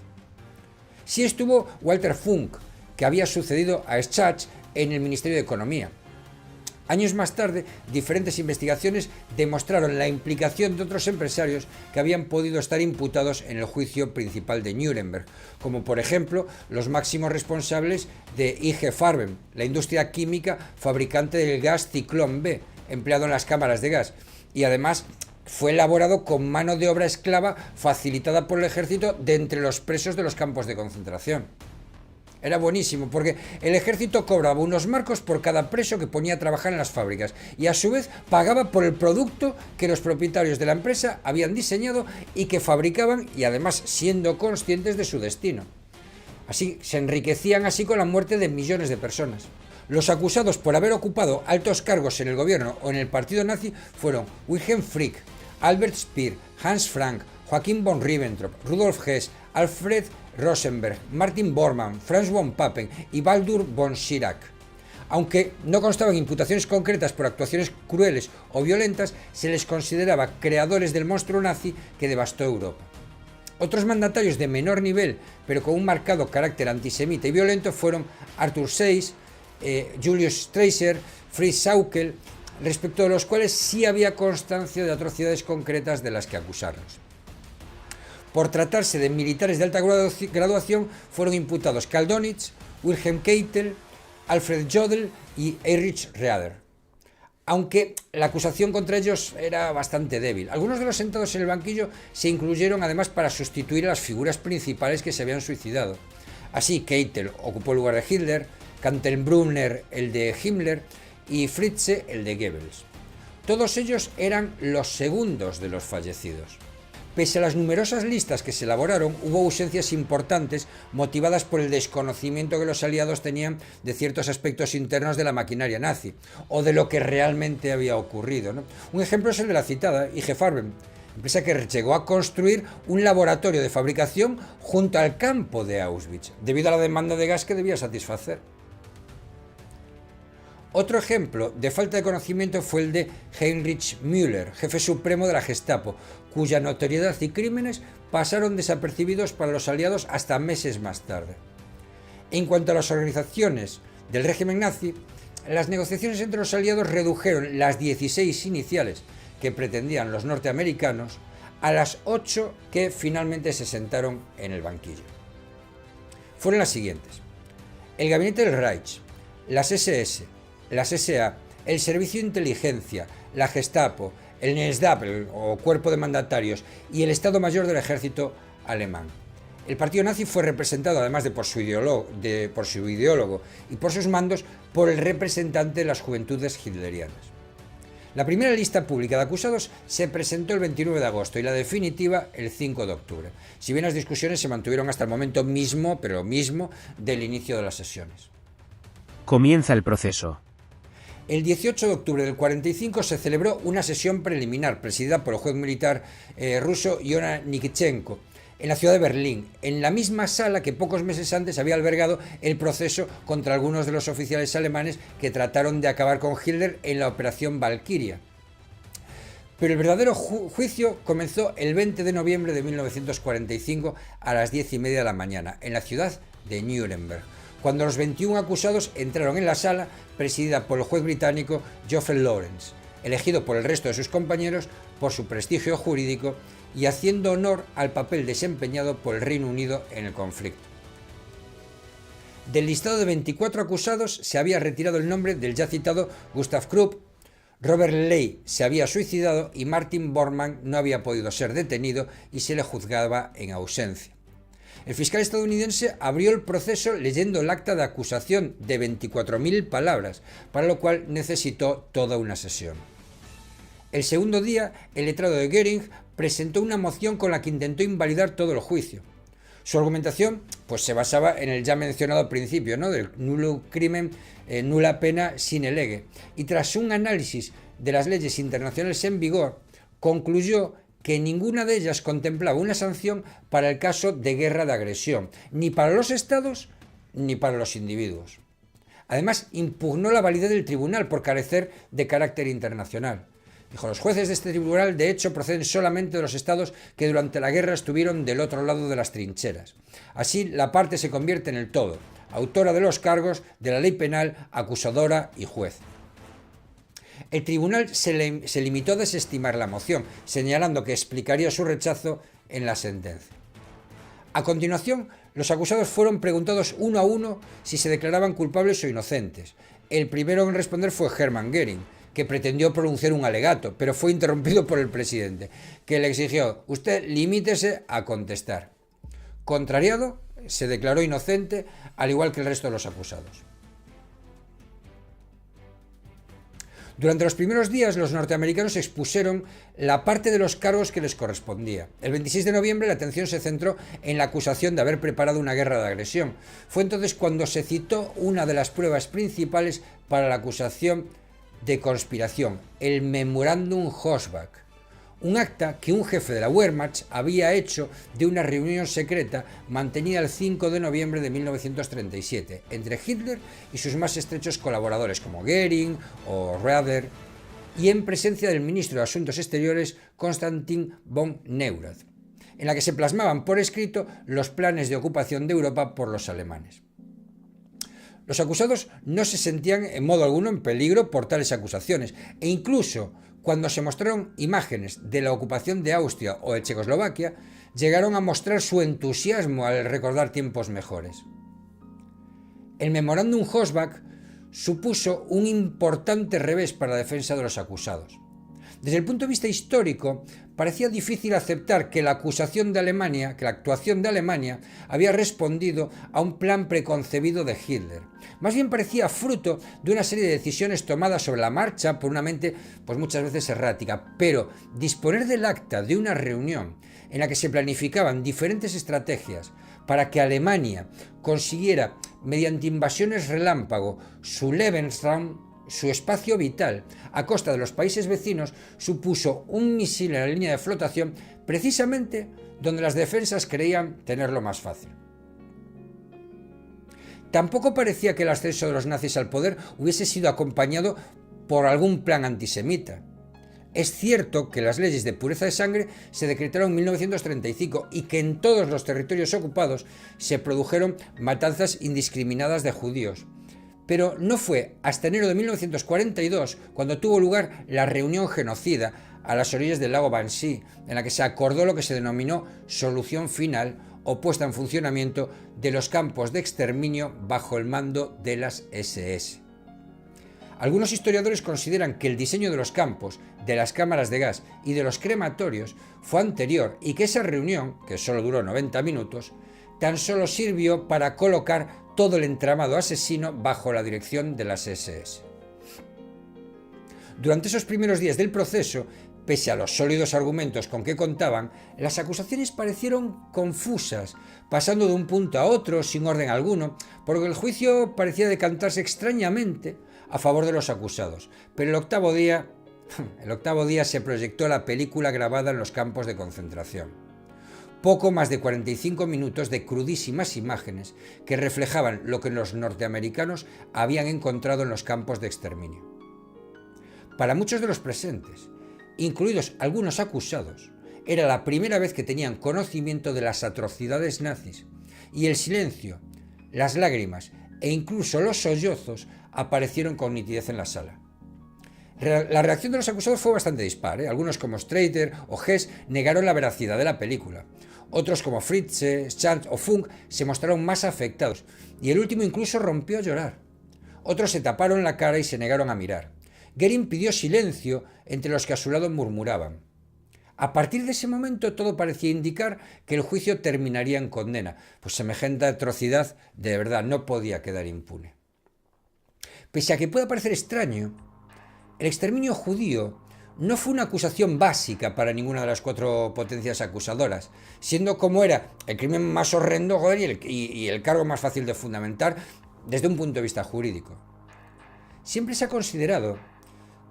Sí estuvo Walter Funk, que había sucedido a Schacht en el Ministerio de Economía. Años más tarde, diferentes investigaciones demostraron la implicación de otros empresarios que habían podido estar imputados en el juicio principal de Nuremberg, como por ejemplo los máximos responsables de IG Farben, la industria química fabricante del gas Ciclón B, empleado en las cámaras de gas, y además fue elaborado con mano de obra esclava facilitada por el ejército de entre los presos de los campos de concentración. Era buenísimo, porque el ejército cobraba unos marcos por cada preso que ponía a trabajar en las fábricas y a su vez pagaba por el producto que los propietarios de la empresa habían diseñado y que fabricaban, y además siendo conscientes de su destino. Así se enriquecían así con la muerte de millones de personas. Los acusados por haber ocupado altos cargos en el gobierno o en el partido nazi fueron Wilhelm Frick, Albert Speer, Hans Frank, Joachim von Ribbentrop, Rudolf Hess, Alfred Rosenberg, Martin Bormann, Franz von Papen y Baldur von Schirach. Aunque no constaban imputaciones concretas por actuaciones crueles o violentas, se les consideraba creadores del monstruo nazi que devastó Europa. Otros mandatarios de menor nivel, pero con un marcado carácter antisemita y violento, fueron Arthur Seyss, Julius Streicher, Fritz Sauckel, respecto de los cuales sí había constancia de atrocidades concretas de las que acusarlos. Por tratarse de militares de alta graduación, fueron imputados Karl Donitz, Wilhelm Keitel, Alfred Jodl y Heinrich Raeder, aunque la acusación contra ellos era bastante débil. Algunos de los sentados en el banquillo se incluyeron además para sustituir a las figuras principales que se habían suicidado. Así, Keitel ocupó el lugar de Hitler, Kaltenbrunner el de Himmler y Fritze el de Goebbels. Todos ellos eran los segundos de los fallecidos. Pese a las numerosas listas que se elaboraron, hubo ausencias importantes motivadas por el desconocimiento que los aliados tenían de ciertos aspectos internos de la maquinaria nazi, o de lo que realmente había ocurrido, ¿no? Un ejemplo es el de la citada IG Farben, empresa que llegó a construir un laboratorio de fabricación junto al campo de Auschwitz, debido a la demanda de gas que debía satisfacer. Otro ejemplo de falta de conocimiento fue el de Heinrich Müller, jefe supremo de la Gestapo, cuya notoriedad y crímenes pasaron desapercibidos para los aliados hasta meses más tarde. En cuanto a las organizaciones del régimen nazi, las negociaciones entre los aliados redujeron las 16 iniciales que pretendían los norteamericanos a las 8 que finalmente se sentaron en el banquillo. Fueron las siguientes: el gabinete del Reich, las SS, las SA, el Servicio de Inteligencia, la Gestapo, el NSDAP, o Cuerpo de Mandatarios, y el Estado Mayor del Ejército alemán. El partido nazi fue representado, además de por su ideólogo y por sus mandos, por el representante de las juventudes hitlerianas. La primera lista pública de acusados se presentó el 29 de agosto y la definitiva el 5 de octubre, si bien las discusiones se mantuvieron hasta el momento mismo, del inicio de las sesiones. Comienza el proceso. El 18 de octubre del 45 se celebró una sesión preliminar presidida por el juez militar ruso Iona Nikitchenko en la ciudad de Berlín, en la misma sala que pocos meses antes había albergado el proceso contra algunos de los oficiales alemanes que trataron de acabar con Hitler en la Operación Valkyria. Pero el verdadero juicio comenzó el 20 de noviembre de 1945 a las 10:30 de la mañana en la ciudad de Nuremberg, cuando los 21 acusados entraron en la sala presidida por el juez británico Geoffrey Lawrence, elegido por el resto de sus compañeros por su prestigio jurídico y haciendo honor al papel desempeñado por el Reino Unido en el conflicto. Del listado de 24 acusados se había retirado el nombre del ya citado Gustav Krupp, Robert Ley se había suicidado y Martin Bormann no había podido ser detenido y se le juzgaba en ausencia. El fiscal estadounidense abrió el proceso leyendo el acta de acusación de 24.000 palabras, para lo cual necesitó toda una sesión. El segundo día, el letrado de Göring presentó una moción con la que intentó invalidar todo el juicio. Su argumentación se basaba en el ya mencionado principio, ¿no?, del nullum crimen, nulla pena sine lege, y tras un análisis de las leyes internacionales en vigor, concluyó que ninguna de ellas contemplaba una sanción para el caso de guerra de agresión, ni para los estados ni para los individuos. Además, impugnó la validez del tribunal por carecer de carácter internacional. Dijo, los jueces de este tribunal de hecho proceden solamente de los estados que durante la guerra estuvieron del otro lado de las trincheras. Así la parte se convierte en el todo, autora de los cargos de la ley penal, acusadora y juez. El tribunal se limitó a desestimar la moción, señalando que explicaría su rechazo en la sentencia. A continuación, los acusados fueron preguntados uno a uno si se declaraban culpables o inocentes. El primero en responder fue Hermann Göring, que pretendió pronunciar un alegato, pero fue interrumpido por el presidente, que le exigió: usted limítese a contestar. Contrariado, se declaró inocente, al igual que el resto de los acusados. Durante los primeros días, los norteamericanos expusieron la parte de los cargos que les correspondía. El 26 de noviembre la atención se centró en la acusación de haber preparado una guerra de agresión. Fue entonces cuando se citó una de las pruebas principales para la acusación de conspiración, el Memorándum Hossbach, un acta que un jefe de la Wehrmacht había hecho de una reunión secreta mantenida el 5 de noviembre de 1937 entre Hitler y sus más estrechos colaboradores como Göring o Raeder, y en presencia del ministro de Asuntos Exteriores Konstantin von Neurath, en la que se plasmaban por escrito los planes de ocupación de Europa por los alemanes. Los acusados no se sentían en modo alguno en peligro por tales acusaciones, e incluso cuando se mostraron imágenes de la ocupación de Austria o de Checoslovaquia, llegaron a mostrar su entusiasmo al recordar tiempos mejores. El Memorándum Hossbach supuso un importante revés para la defensa de los acusados. Desde el punto de vista histórico, parecía difícil aceptar que la actuación de Alemania había respondido a un plan preconcebido de Hitler. Más bien parecía fruto de una serie de decisiones tomadas sobre la marcha por una mente muchas veces errática, pero disponer del acta de una reunión en la que se planificaban diferentes estrategias para que Alemania consiguiera, mediante invasiones relámpago, su Lebensraum, su espacio vital, a costa de los países vecinos, supuso un misil en la línea de flotación precisamente donde las defensas creían tenerlo más fácil. Tampoco parecía que el ascenso de los nazis al poder hubiese sido acompañado por algún plan antisemita. Es cierto que las leyes de pureza de sangre se decretaron en 1935 y que en todos los territorios ocupados se produjeron matanzas indiscriminadas de judíos. Pero no fue hasta enero de 1942 cuando tuvo lugar la reunión genocida a las orillas del lago Wannsee, en la que se acordó lo que se denominó solución final o puesta en funcionamiento de los campos de exterminio bajo el mando de las SS. Algunos historiadores consideran que el diseño de los campos, de las cámaras de gas y de los crematorios fue anterior y que esa reunión, que solo duró 90 minutos, tan solo sirvió para colocar todo el entramado asesino bajo la dirección de las SS. Durante esos primeros días del proceso, pese a los sólidos argumentos con que contaban, las acusaciones parecieron confusas, pasando de un punto a otro sin orden alguno, porque el juicio parecía decantarse extrañamente a favor de los acusados. Pero el octavo día se proyectó la película grabada en los campos de concentración. Poco más de 45 minutos de crudísimas imágenes que reflejaban lo que los norteamericanos habían encontrado en los campos de exterminio. Para muchos de los presentes, incluidos algunos acusados, era la primera vez que tenían conocimiento de las atrocidades nazis, y el silencio, las lágrimas e incluso los sollozos aparecieron con nitidez en la sala. La reacción de los acusados fue bastante dispar. Algunos como Streiter o Hess negaron la veracidad de la película. Otros como Fritzsche, Schanz o Funk se mostraron más afectados, y el último incluso rompió a llorar. Otros se taparon la cara y se negaron a mirar. Göring pidió silencio entre los que a su lado murmuraban. A partir de ese momento todo parecía indicar que el juicio terminaría en condena, pues semejante atrocidad de verdad no podía quedar impune. Pese a que pueda parecer extraño, el exterminio judío no fue una acusación básica para ninguna de las cuatro potencias acusadoras, siendo como era el crimen más horrendo y el cargo más fácil de fundamentar desde un punto de vista jurídico. Siempre se ha considerado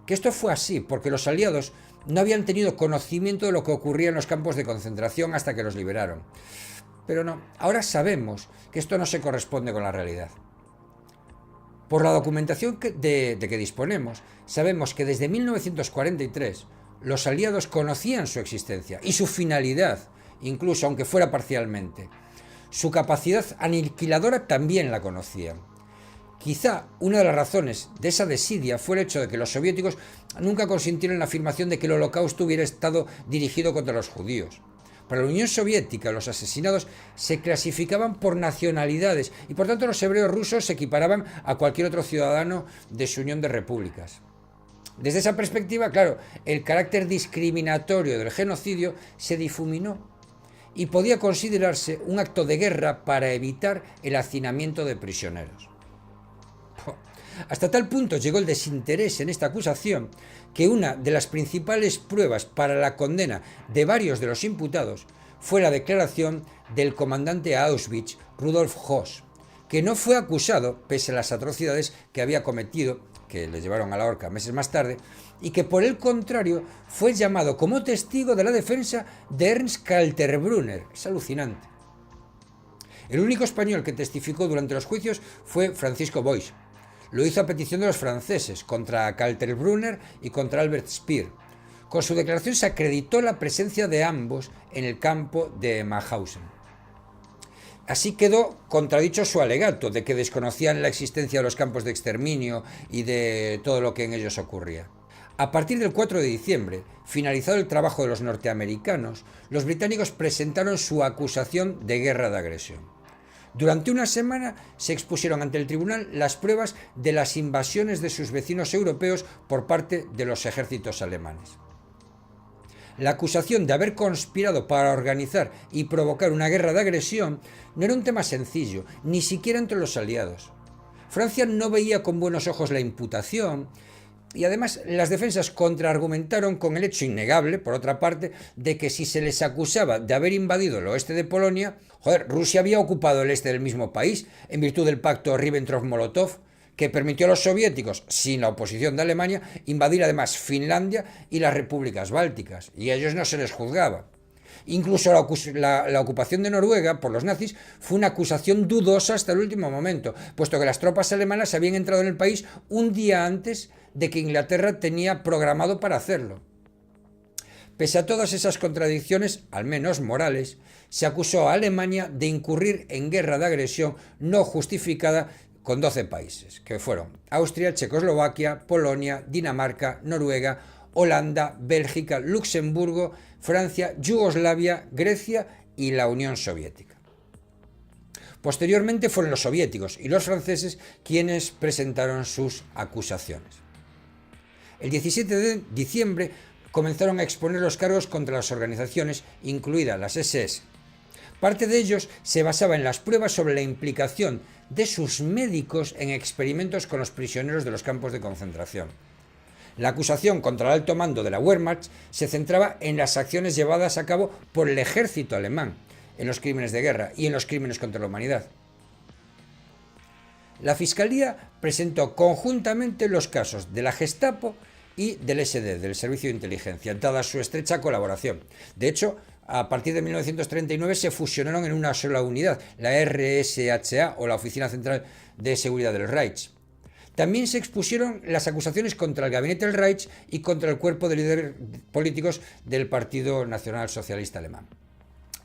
que esto fue así porque los aliados no habían tenido conocimiento de lo que ocurría en los campos de concentración hasta que los liberaron. Pero no, ahora sabemos que esto no se corresponde con la realidad. Por la documentación de que disponemos, sabemos que desde 1943 los aliados conocían su existencia y su finalidad, incluso aunque fuera parcialmente. Su capacidad aniquiladora también la conocían. Quizá una de las razones de esa desidia fue el hecho de que los soviéticos nunca consintieron la afirmación de que el Holocausto hubiera estado dirigido contra los judíos. Para la Unión Soviética, los asesinados se clasificaban por nacionalidades y por tanto los hebreos rusos se equiparaban a cualquier otro ciudadano de su Unión de Repúblicas. Desde esa perspectiva, claro, el carácter discriminatorio del genocidio se difuminó y podía considerarse un acto de guerra para evitar el hacinamiento de prisioneros. Hasta tal punto llegó el desinterés en esta acusación que una de las principales pruebas para la condena de varios de los imputados fue la declaración del comandante a Auschwitz, Rudolf Höss, que no fue acusado pese a las atrocidades que había cometido, que le llevaron a la horca meses más tarde, y que por el contrario fue llamado como testigo de la defensa de Ernst Kaltenbrunner. Es alucinante. El único español que testificó durante los juicios fue Francisco Boix. Lo hizo a petición de los franceses, contra Kaltenbrunner y contra Albert Speer. Con su declaración se acreditó la presencia de ambos en el campo de Mauthausen. Así quedó contradicho su alegato de que desconocían la existencia de los campos de exterminio y de todo lo que en ellos ocurría. A partir del 4 de diciembre, finalizado el trabajo de los norteamericanos, los británicos presentaron su acusación de guerra de agresión. Durante una semana se expusieron ante el tribunal las pruebas de las invasiones de sus vecinos europeos por parte de los ejércitos alemanes. La acusación de haber conspirado para organizar y provocar una guerra de agresión no era un tema sencillo, ni siquiera entre los aliados. Francia no veía con buenos ojos la imputación y además las defensas contraargumentaron con el hecho innegable, por otra parte, de que si se les acusaba de haber invadido el oeste de Polonia, Rusia había ocupado el este del mismo país en virtud del pacto Ribbentrop-Molotov, que permitió a los soviéticos, sin la oposición de Alemania, invadir además Finlandia y las repúblicas bálticas, y a ellos no se les juzgaba. Incluso la ocupación de Noruega por los nazis fue una acusación dudosa hasta el último momento, puesto que las tropas alemanas habían entrado en el país un día antes de que Inglaterra tenía programado para hacerlo. Pese a todas esas contradicciones, al menos morales, se acusó a Alemania de incurrir en guerra de agresión no justificada con 12 países, que fueron Austria, Checoslovaquia, Polonia, Dinamarca, Noruega, Holanda, Bélgica, Luxemburgo, Francia, Yugoslavia, Grecia y la Unión Soviética. Posteriormente fueron los soviéticos y los franceses quienes presentaron sus acusaciones. El 17 de diciembre comenzaron a exponer los cargos contra las organizaciones, incluidas las SS. Parte de ellos se basaba en las pruebas sobre la implicación de sus médicos en experimentos con los prisioneros de los campos de concentración. La acusación contra el alto mando de la Wehrmacht se centraba en las acciones llevadas a cabo por el ejército alemán, en los crímenes de guerra y en los crímenes contra la humanidad. La Fiscalía presentó conjuntamente los casos de la Gestapo y del SD, del Servicio de Inteligencia, dada su estrecha colaboración. De hecho, a partir de 1939 se fusionaron en una sola unidad, la RSHA o la Oficina Central de Seguridad del Reich. También se expusieron las acusaciones contra el gabinete del Reich y contra el cuerpo de líderes políticos del Partido Nacional Socialista Alemán.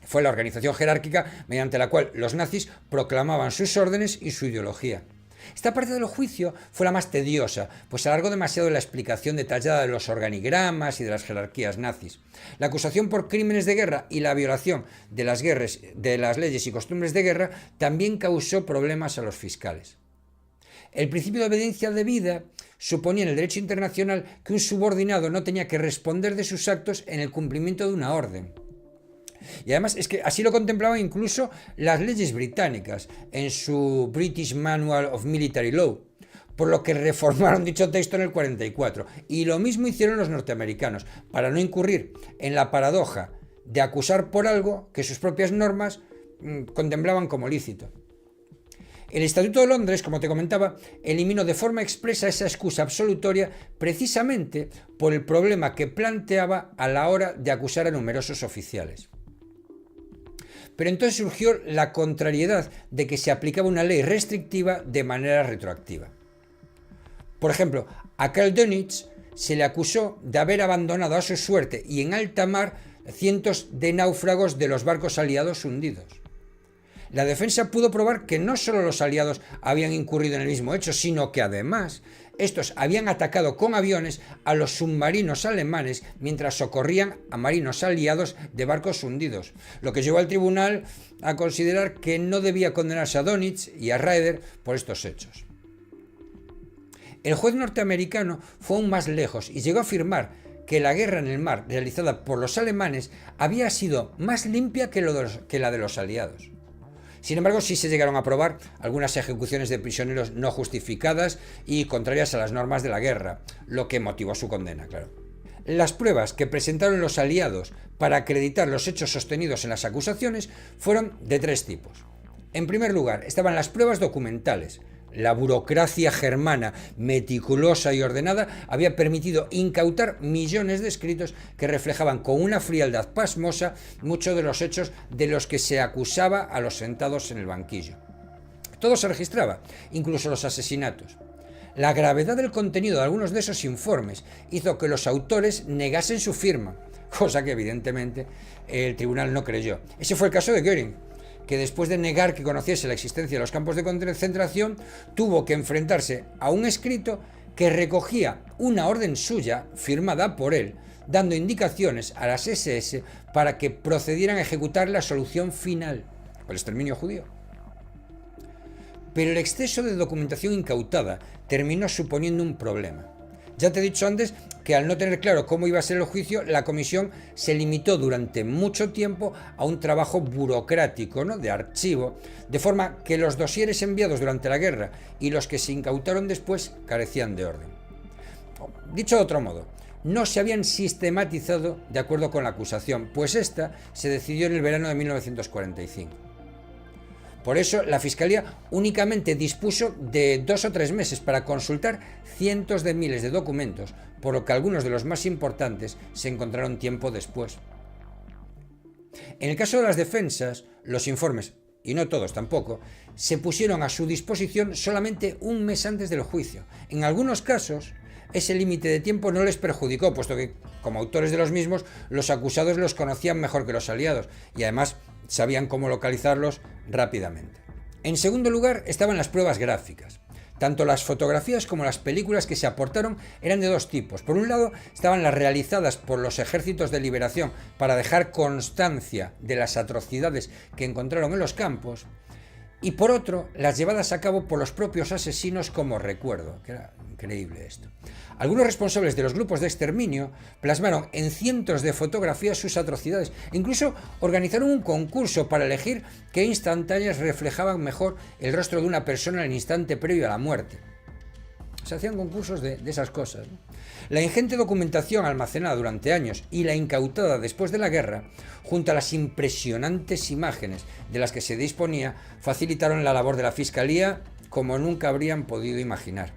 Fue la organización jerárquica mediante la cual los nazis proclamaban sus órdenes y su ideología. Esta parte del juicio fue la más tediosa, pues alargó demasiado la explicación detallada de los organigramas y de las jerarquías nazis. La acusación por crímenes de guerra y la violación de las leyes y costumbres de guerra también causó problemas a los fiscales. El principio de obediencia debida suponía en el derecho internacional que un subordinado no tenía que responder de sus actos en el cumplimiento de una orden. Y además es que así lo contemplaban incluso las leyes británicas en su British Manual of Military Law, por lo que reformaron dicho texto en el 44. Y lo mismo hicieron los norteamericanos, para no incurrir en la paradoja de acusar por algo que sus propias normas contemplaban como lícito. El Estatuto de Londres, como te comentaba, eliminó de forma expresa esa excusa absolutoria precisamente por el problema que planteaba a la hora de acusar a numerosos oficiales. Pero entonces surgió la contrariedad de que se aplicaba una ley restrictiva de manera retroactiva. Por ejemplo, a Karl Dönitz se le acusó de haber abandonado a su suerte y en alta mar cientos de náufragos de los barcos aliados hundidos. La defensa pudo probar que no solo los aliados habían incurrido en el mismo hecho, sino que además estos habían atacado con aviones a los submarinos alemanes mientras socorrían a marinos aliados de barcos hundidos, lo que llevó al tribunal a considerar que no debía condenarse a Dönitz y a Raeder por estos hechos. El juez norteamericano fue aún más lejos y llegó a afirmar que la guerra en el mar realizada por los alemanes había sido más limpia que la de los aliados. Sin embargo, sí se llegaron a probar algunas ejecuciones de prisioneros no justificadas y contrarias a las normas de la guerra, lo que motivó su condena, claro. Las pruebas que presentaron los aliados para acreditar los hechos sostenidos en las acusaciones fueron de tres tipos. En primer lugar, estaban las pruebas documentales. La burocracia germana, meticulosa y ordenada, había permitido incautar millones de escritos que reflejaban con una frialdad pasmosa muchos de los hechos de los que se acusaba a los sentados en el banquillo. Todo se registraba, incluso los asesinatos. La gravedad del contenido de algunos de esos informes hizo que los autores negasen su firma, cosa que evidentemente el tribunal no creyó. Ese fue el caso de Göring, que después de negar que conociese la existencia de los campos de concentración, tuvo que enfrentarse a un escrito que recogía una orden suya, firmada por él, dando indicaciones a las SS para que procedieran a ejecutar la solución final, el exterminio judío. Pero el exceso de documentación incautada terminó suponiendo un problema. Ya te he dicho antes que al no tener claro cómo iba a ser el juicio, la comisión se limitó durante mucho tiempo a un trabajo burocrático, ¿no?, de archivo, de forma que los dosieres enviados durante la guerra y los que se incautaron después carecían de orden. Dicho de otro modo, no se habían sistematizado de acuerdo con la acusación, pues esta se decidió en el verano de 1945. Por eso, la Fiscalía únicamente dispuso de 2 o 3 meses para consultar cientos de miles de documentos, por lo que algunos de los más importantes se encontraron tiempo después. En el caso de las defensas, los informes, y no todos tampoco, se pusieron a su disposición solamente un mes antes del juicio. En algunos casos, ese límite de tiempo no les perjudicó, puesto que, como autores de los mismos, los acusados los conocían mejor que los aliados, y además sabían cómo localizarlos rápidamente. En segundo lugar, estaban las pruebas gráficas. Tanto las fotografías como las películas que se aportaron eran de dos tipos. Por un lado, estaban las realizadas por los ejércitos de liberación para dejar constancia de las atrocidades que encontraron en los campos, y por otro, las llevadas a cabo por los propios asesinos como recuerdo, que era increíble esto. Algunos responsables de los grupos de exterminio plasmaron en cientos de fotografías sus atrocidades. Incluso organizaron un concurso para elegir qué instantáneas reflejaban mejor el rostro de una persona en el instante previo a la muerte. Se hacían concursos de esas cosas, ¿no? La ingente documentación almacenada durante años y la incautada después de la guerra, junto a las impresionantes imágenes de las que se disponía, facilitaron la labor de la Fiscalía como nunca habrían podido imaginar.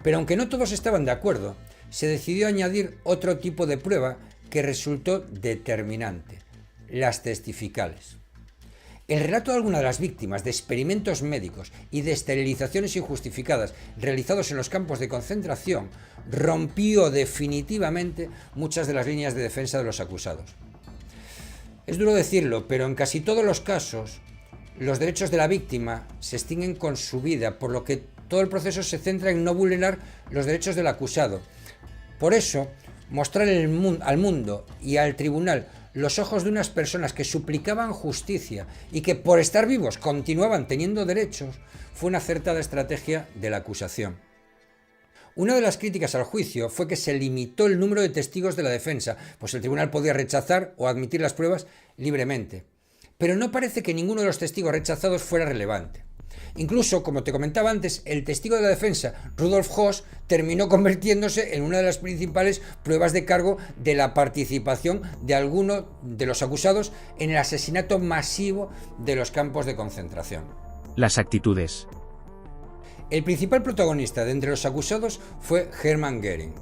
Pero aunque no todos estaban de acuerdo, se decidió añadir otro tipo de prueba que resultó determinante: las testificales. El relato de alguna de las víctimas de experimentos médicos y de esterilizaciones injustificadas realizados en los campos de concentración rompió definitivamente muchas de las líneas de defensa de los acusados. Es duro decirlo, pero en casi todos los casos, los derechos de la víctima se extinguen con su vida, por lo que todo el proceso se centra en no vulnerar los derechos del acusado. Por eso, mostrar al mundo y al tribunal los ojos de unas personas que suplicaban justicia y que por estar vivos continuaban teniendo derechos, fue una acertada estrategia de la acusación. Una de las críticas al juicio fue que se limitó el número de testigos de la defensa, pues el tribunal podía rechazar o admitir las pruebas libremente. Pero no parece que ninguno de los testigos rechazados fuera relevante. Incluso, como te comentaba antes, el testigo de la defensa, Rudolf Höss, terminó convirtiéndose en una de las principales pruebas de cargo de la participación de alguno de los acusados en el asesinato masivo de los campos de concentración. Las actitudes. El principal protagonista de entre los acusados fue Hermann Göring.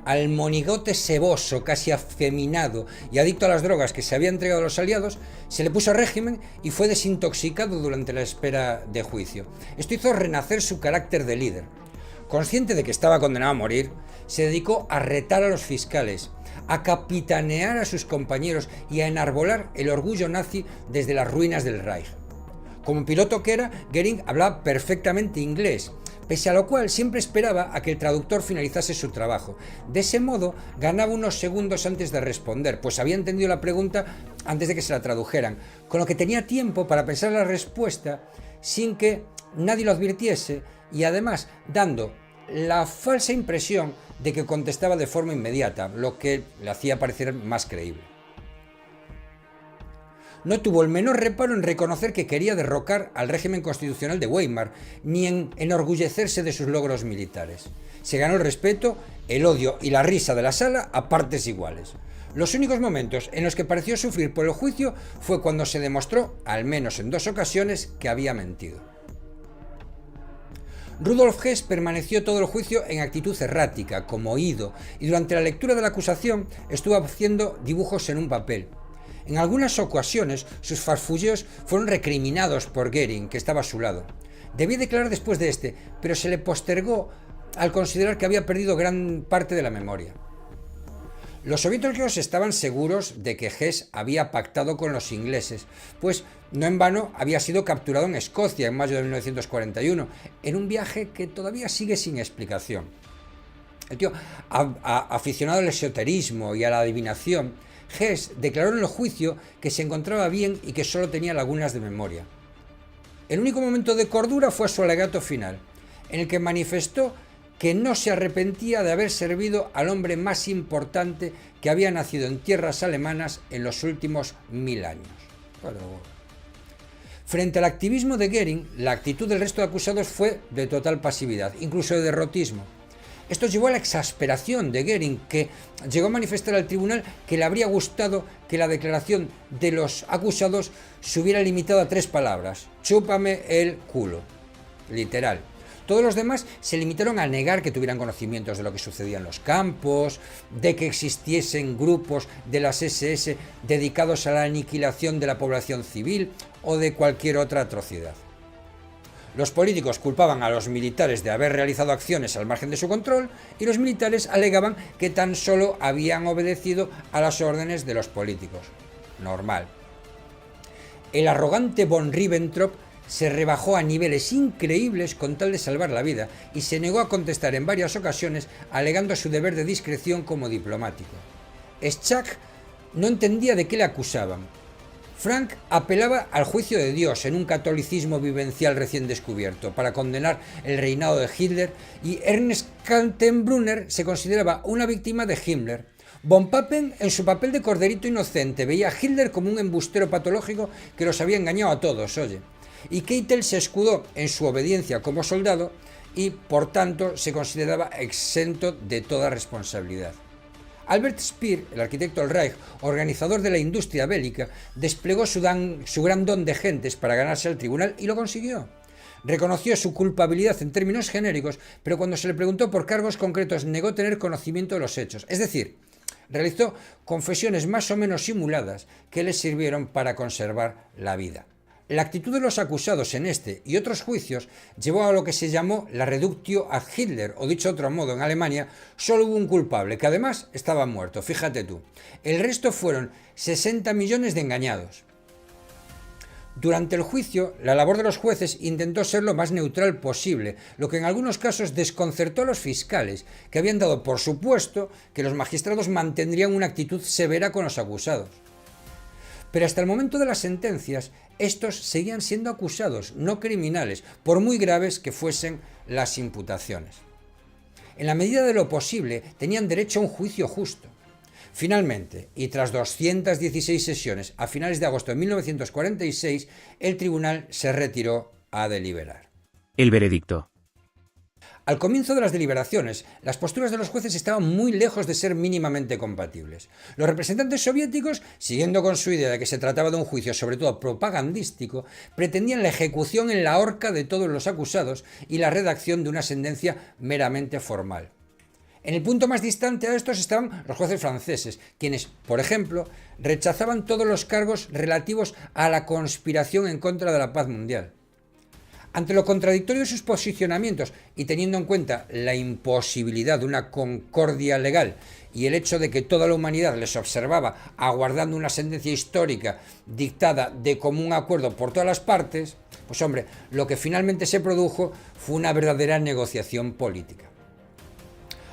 Al monigote seboso, casi afeminado y adicto a las drogas que se había entregado a los aliados, se le puso a régimen y fue desintoxicado durante la espera de juicio. Esto hizo renacer su carácter de líder. Consciente de que estaba condenado a morir, se dedicó a retar a los fiscales, a capitanear a sus compañeros y a enarbolar el orgullo nazi desde las ruinas del Reich. Como piloto que era, Göring hablaba perfectamente inglés, pese a lo cual siempre esperaba a que el traductor finalizase su trabajo. De ese modo, ganaba unos segundos antes de responder, pues había entendido la pregunta antes de que se la tradujeran, con lo que tenía tiempo para pensar la respuesta sin que nadie lo advirtiese y además dando la falsa impresión de que contestaba de forma inmediata, lo que le hacía parecer más creíble. No tuvo el menor reparo en reconocer que quería derrocar al régimen constitucional de Weimar, ni en enorgullecerse de sus logros militares. Se ganó el respeto, el odio y la risa de la sala a partes iguales. Los únicos momentos en los que pareció sufrir por el juicio fue cuando se demostró, al menos en 2 ocasiones, que había mentido. Rudolf Hess permaneció todo el juicio en actitud errática, como oído, y durante la lectura de la acusación estuvo haciendo dibujos en un papel. En algunas ocasiones sus farfulleos fueron recriminados por Göring, que estaba a su lado. Debía declarar después de este, pero se le postergó al considerar que había perdido gran parte de la memoria. Los soviéticos estaban seguros de que Hess había pactado con los ingleses, pues no en vano había sido capturado en Escocia en mayo de 1941, en un viaje que todavía sigue sin explicación. El tío, aficionado al esoterismo y a la adivinación, Hess declaró en el juicio que se encontraba bien y que solo tenía lagunas de memoria. El único momento de cordura fue su alegato final, en el que manifestó que no se arrepentía de haber servido al hombre más importante que había nacido en tierras alemanas en los últimos 1000 años. Frente al activismo de Göring, la actitud del resto de acusados fue de total pasividad, incluso de derrotismo. Esto llevó a la exasperación de Göring, que llegó a manifestar al tribunal que le habría gustado que la declaración de los acusados se hubiera limitado a 3 palabras: chúpame el culo. Literal. Todos los demás se limitaron a negar que tuvieran conocimientos de lo que sucedía en los campos, de que existiesen grupos de las SS dedicados a la aniquilación de la población civil o de cualquier otra atrocidad. Los políticos culpaban a los militares de haber realizado acciones al margen de su control y los militares alegaban que tan solo habían obedecido a las órdenes de los políticos. Normal. El arrogante von Ribbentrop se rebajó a niveles increíbles con tal de salvar la vida y se negó a contestar en varias ocasiones alegando su deber de discreción como diplomático. Schack no entendía de qué le acusaban. Frank apelaba al juicio de Dios en un catolicismo vivencial recién descubierto para condenar el reinado de Hitler, y Ernst Kaltenbrunner se consideraba una víctima de Himmler. Von Papen, en su papel de corderito inocente, veía a Hitler como un embustero patológico que los había engañado a todos, oye. Y Keitel se escudó en su obediencia como soldado y, por tanto, se consideraba exento de toda responsabilidad. Albert Speer, el arquitecto del Reich, organizador de la industria bélica, desplegó su gran don de gentes para ganarse al tribunal y lo consiguió. Reconoció su culpabilidad en términos genéricos, pero cuando se le preguntó por cargos concretos negó tener conocimiento de los hechos. Es decir, realizó confesiones más o menos simuladas que le sirvieron para conservar la vida. La actitud de los acusados en este y otros juicios llevó a lo que se llamó la reductio ad Hitler, o dicho de otro modo, en Alemania solo hubo un culpable, que además estaba muerto, fíjate tú. El resto fueron 60 millones de engañados. Durante el juicio, la labor de los jueces intentó ser lo más neutral posible, lo que en algunos casos desconcertó a los fiscales, que habían dado por supuesto que los magistrados mantendrían una actitud severa con los acusados. Pero hasta el momento de las sentencias, estos seguían siendo acusados, no criminales, por muy graves que fuesen las imputaciones. En la medida de lo posible, tenían derecho a un juicio justo. Finalmente, y tras 216 sesiones a finales de agosto de 1946, el tribunal se retiró a deliberar. El veredicto. Al comienzo de las deliberaciones, las posturas de los jueces estaban muy lejos de ser mínimamente compatibles. Los representantes soviéticos, siguiendo con su idea de que se trataba de un juicio sobre todo propagandístico, pretendían la ejecución en la horca de todos los acusados y la redacción de una sentencia meramente formal. En el punto más distante a estos estaban los jueces franceses, quienes, por ejemplo, rechazaban todos los cargos relativos a la conspiración en contra de la paz mundial. Ante lo contradictorio de sus posicionamientos y teniendo en cuenta la imposibilidad de una concordia legal y el hecho de que toda la humanidad les observaba aguardando una sentencia histórica dictada de común acuerdo por todas las partes, pues hombre, lo que finalmente se produjo fue una verdadera negociación política.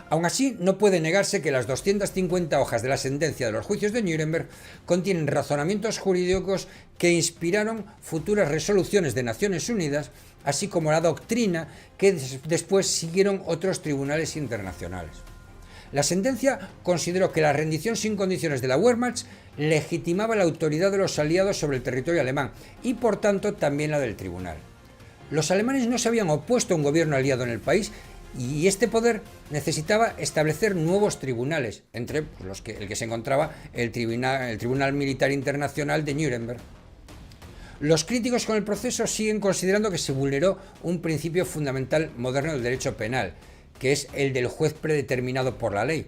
Aún así, no puede negarse que las 250 hojas de la sentencia de los juicios de Nuremberg contienen razonamientos jurídicos que inspiraron futuras resoluciones de Naciones Unidas, así como la doctrina que después siguieron otros tribunales internacionales. La sentencia consideró que la rendición sin condiciones de la Wehrmacht legitimaba la autoridad de los aliados sobre el territorio alemán y, por tanto, también la del tribunal. Los alemanes no se habían opuesto a un gobierno aliado en el país y este poder necesitaba establecer nuevos tribunales, entre los que, el que se encontraba el Tribunal Militar Internacional de Nuremberg. Los críticos con el proceso siguen considerando que se vulneró un principio fundamental moderno del derecho penal, que es el del juez predeterminado por la ley.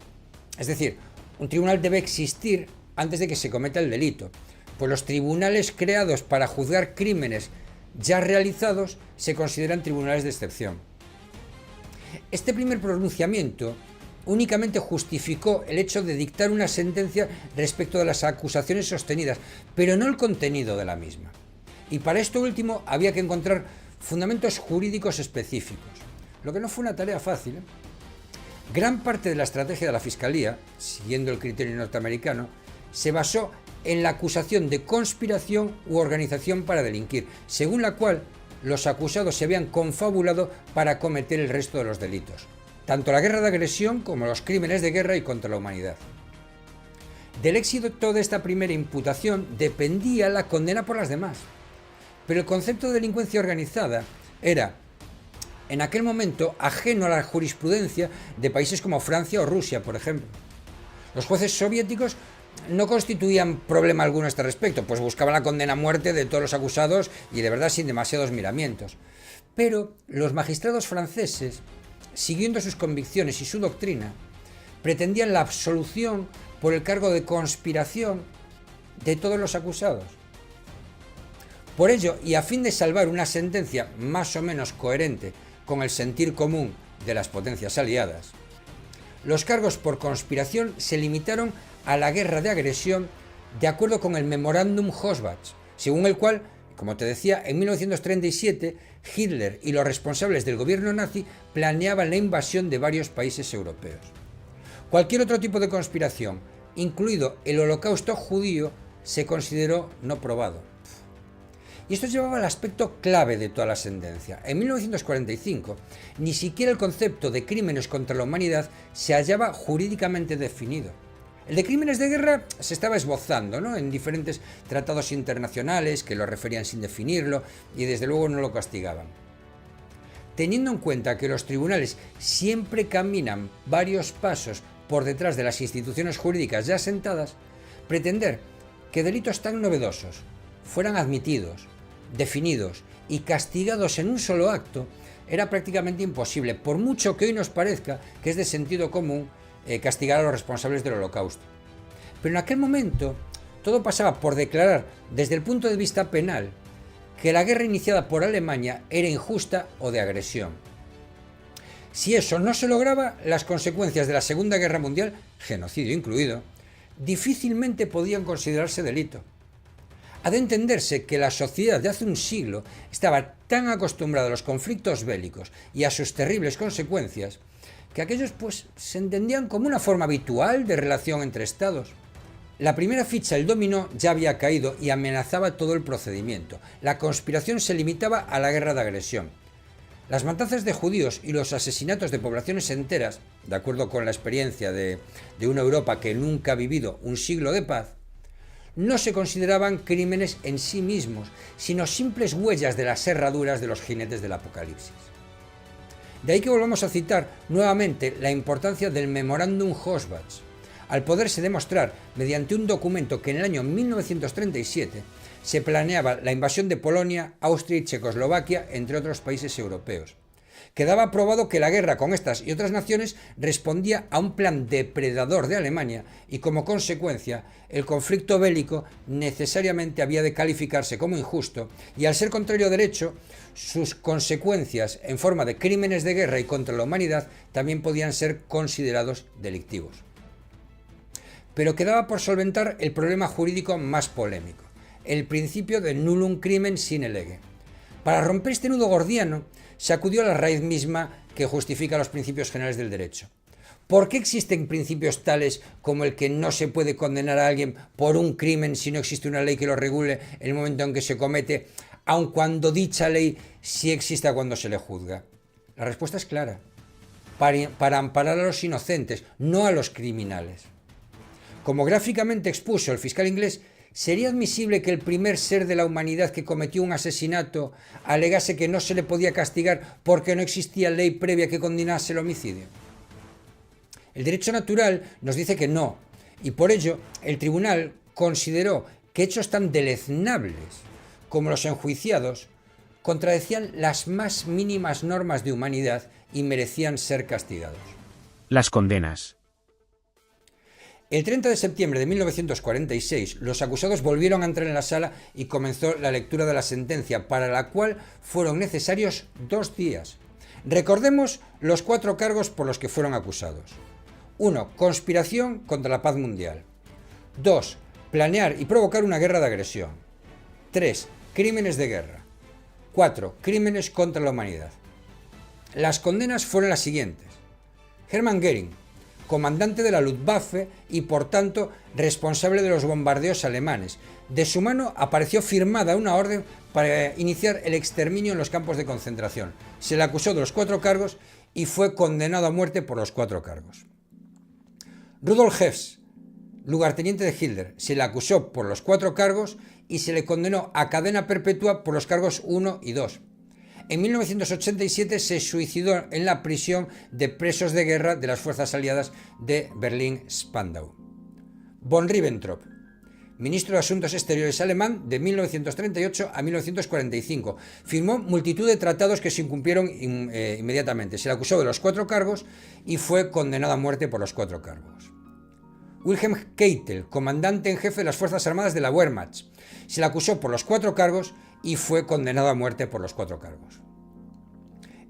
Es decir, un tribunal debe existir antes de que se cometa el delito, pues los tribunales creados para juzgar crímenes ya realizados se consideran tribunales de excepción. Este primer pronunciamiento únicamente justificó el hecho de dictar una sentencia respecto de las acusaciones sostenidas, pero no el contenido de la misma. Y para esto último había que encontrar fundamentos jurídicos específicos, lo que no fue una tarea fácil. Gran parte de la estrategia de la Fiscalía, siguiendo el criterio norteamericano, se basó en la acusación de conspiración u organización para delinquir, según la cual los acusados se habían confabulado para cometer el resto de los delitos, tanto la guerra de agresión como los crímenes de guerra y contra la humanidad. Del éxito de esta primera imputación dependía la condena por las demás, pero el concepto de delincuencia organizada era, en aquel momento, ajeno a la jurisprudencia de países como Francia o Rusia, por ejemplo. Los jueces soviéticos no constituían problema alguno a este respecto, pues buscaban la condena a muerte de todos los acusados y de verdad sin demasiados miramientos. Pero los magistrados franceses, siguiendo sus convicciones y su doctrina, pretendían la absolución por el cargo de conspiración de todos los acusados. Por ello, y a fin de salvar una sentencia más o menos coherente con el sentir común de las potencias aliadas, los cargos por conspiración se limitaron a la guerra de agresión de acuerdo con el Memorándum Hossbach, según el cual, como te decía, en 1937 Hitler y los responsables del gobierno nazi planeaban la invasión de varios países europeos. Cualquier otro tipo de conspiración, incluido el Holocausto judío, se consideró no probado. Y esto llevaba al aspecto clave de toda la sentencia. En 1945, ni siquiera el concepto de crímenes contra la humanidad se hallaba jurídicamente definido. El de crímenes de guerra se estaba esbozando, ¿no?, en diferentes tratados internacionales que lo referían sin definirlo y desde luego no lo castigaban. Teniendo en cuenta que los tribunales siempre caminan varios pasos por detrás de las instituciones jurídicas ya asentadas, pretender que delitos tan novedosos fueran admitidos, definidos y castigados en un solo acto era prácticamente imposible, por mucho que hoy nos parezca que es de sentido común castigar a los responsables del Holocausto. Pero en aquel momento todo pasaba por declarar desde el punto de vista penal que la guerra iniciada por Alemania era injusta o de agresión. Si eso no se lograba, las consecuencias de la Segunda Guerra Mundial, genocidio incluido, difícilmente podían considerarse delito. Ha de entenderse que la sociedad de hace un siglo estaba tan acostumbrada a los conflictos bélicos y a sus terribles consecuencias que aquellos se entendían como una forma habitual de relación entre estados. La primera ficha, el dominó, ya había caído y amenazaba todo el procedimiento. La conspiración se limitaba a la guerra de agresión. Las matanzas de judíos y los asesinatos de poblaciones enteras, de acuerdo con la experiencia de una Europa que nunca ha vivido un siglo de paz, no se consideraban crímenes en sí mismos, sino simples huellas de las herraduras de los jinetes del Apocalipsis. De ahí que volvamos a citar nuevamente la importancia del Memorándum Hossbach, al poderse demostrar mediante un documento que en el año 1937 se planeaba la invasión de Polonia, Austria y Checoslovaquia, entre otros países europeos. Quedaba probado que la guerra con estas y otras naciones respondía a un plan depredador de Alemania y, como consecuencia, el conflicto bélico necesariamente había de calificarse como injusto y, al ser contrario a derecho, sus consecuencias en forma de crímenes de guerra y contra la humanidad también podían ser considerados delictivos. Pero quedaba por solventar el problema jurídico más polémico, el principio de nullum crimen sine lege. Para romper este nudo gordiano, se acudió a la raíz misma que justifica los principios generales del derecho. ¿Por qué existen principios tales como el que no se puede condenar a alguien por un crimen si no existe una ley que lo regule en el momento en que se comete, aun cuando dicha ley sí exista cuando se le juzga? La respuesta es clara: para amparar a los inocentes, no a los criminales. Como gráficamente expuso el fiscal inglés, ¿sería admisible que el primer ser de la humanidad que cometió un asesinato alegase que no se le podía castigar porque no existía ley previa que condenase el homicidio? El derecho natural nos dice que no, y por ello el tribunal consideró que hechos tan deleznables como los enjuiciados contradecían las más mínimas normas de humanidad y merecían ser castigados. Las condenas. El 30 de septiembre de 1946, los acusados volvieron a entrar en la sala y comenzó la lectura de la sentencia, para la cual fueron necesarios 2 días. Recordemos los 4 cargos por los que fueron acusados. 1. Conspiración contra la paz mundial. 2. Planear y provocar una guerra de agresión. 3. Crímenes de guerra. 4. Crímenes contra la humanidad. Las condenas fueron las siguientes. Hermann Göring, comandante de la Luftwaffe y por tanto responsable de los bombardeos alemanes. De su mano apareció firmada una orden para iniciar el exterminio en los campos de concentración. Se le acusó de los 4 cargos y fue condenado a muerte por los 4 cargos. Rudolf Hess, lugarteniente de Hitler, se le acusó por los 4 cargos y se le condenó a cadena perpetua por los cargos 1 y 2. En 1987 se suicidó en la prisión de presos de guerra de las fuerzas aliadas de Berlín-Spandau. Von Ribbentrop, ministro de Asuntos Exteriores alemán de 1938 a 1945, firmó multitud de tratados que se incumplieron inmediatamente. Se le acusó de los 4 cargos y fue condenado a muerte por los 4 cargos. Wilhelm Keitel, comandante en jefe de las Fuerzas Armadas de la Wehrmacht, se le acusó por los 4 cargos y fue condenado a muerte por los 4 cargos.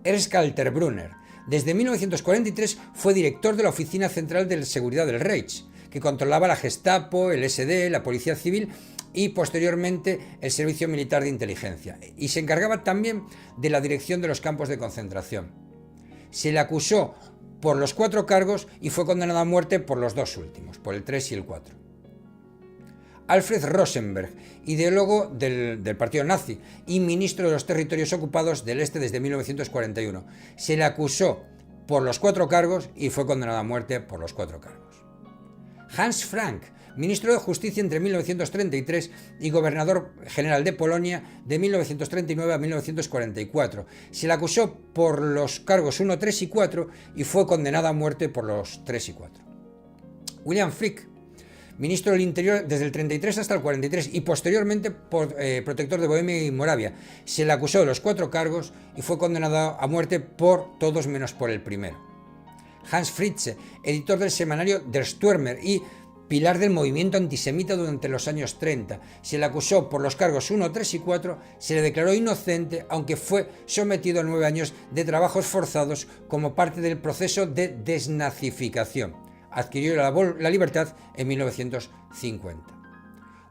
Ernst Kaltenbrunner, desde 1943 fue director de la Oficina Central de Seguridad del Reich, que controlaba la Gestapo, el SD, la Policía Civil y posteriormente el Servicio Militar de Inteligencia, y se encargaba también de la dirección de los campos de concentración. Se le acusó por los 4 cargos y fue condenado a muerte por los 2 últimos, por el 3 y el 4. Alfred Rosenberg, ideólogo del partido nazi y ministro de los territorios ocupados del Este desde 1941. Se le acusó por los 4 cargos y fue condenado a muerte por los 4 cargos. Hans Frank, ministro de Justicia entre 1933 y gobernador general de Polonia de 1939 a 1944. Se le acusó por los cargos 1, 3 y 4 y fue condenado a muerte por los 3 y 4. William Frick, ministro del Interior desde el 33 hasta el 43 y posteriormente protector de Bohemia y Moravia. Se le acusó de los 4 cargos y fue condenado a muerte por todos menos por el primero. Hans Fritzsche, editor del semanario Der Stürmer y pilar del movimiento antisemita durante los años 30. Se le acusó por los cargos 1, 3 y 4, se le declaró inocente, aunque fue sometido a 9 años de trabajos forzados como parte del proceso de desnazificación. Adquirió la libertad en 1950.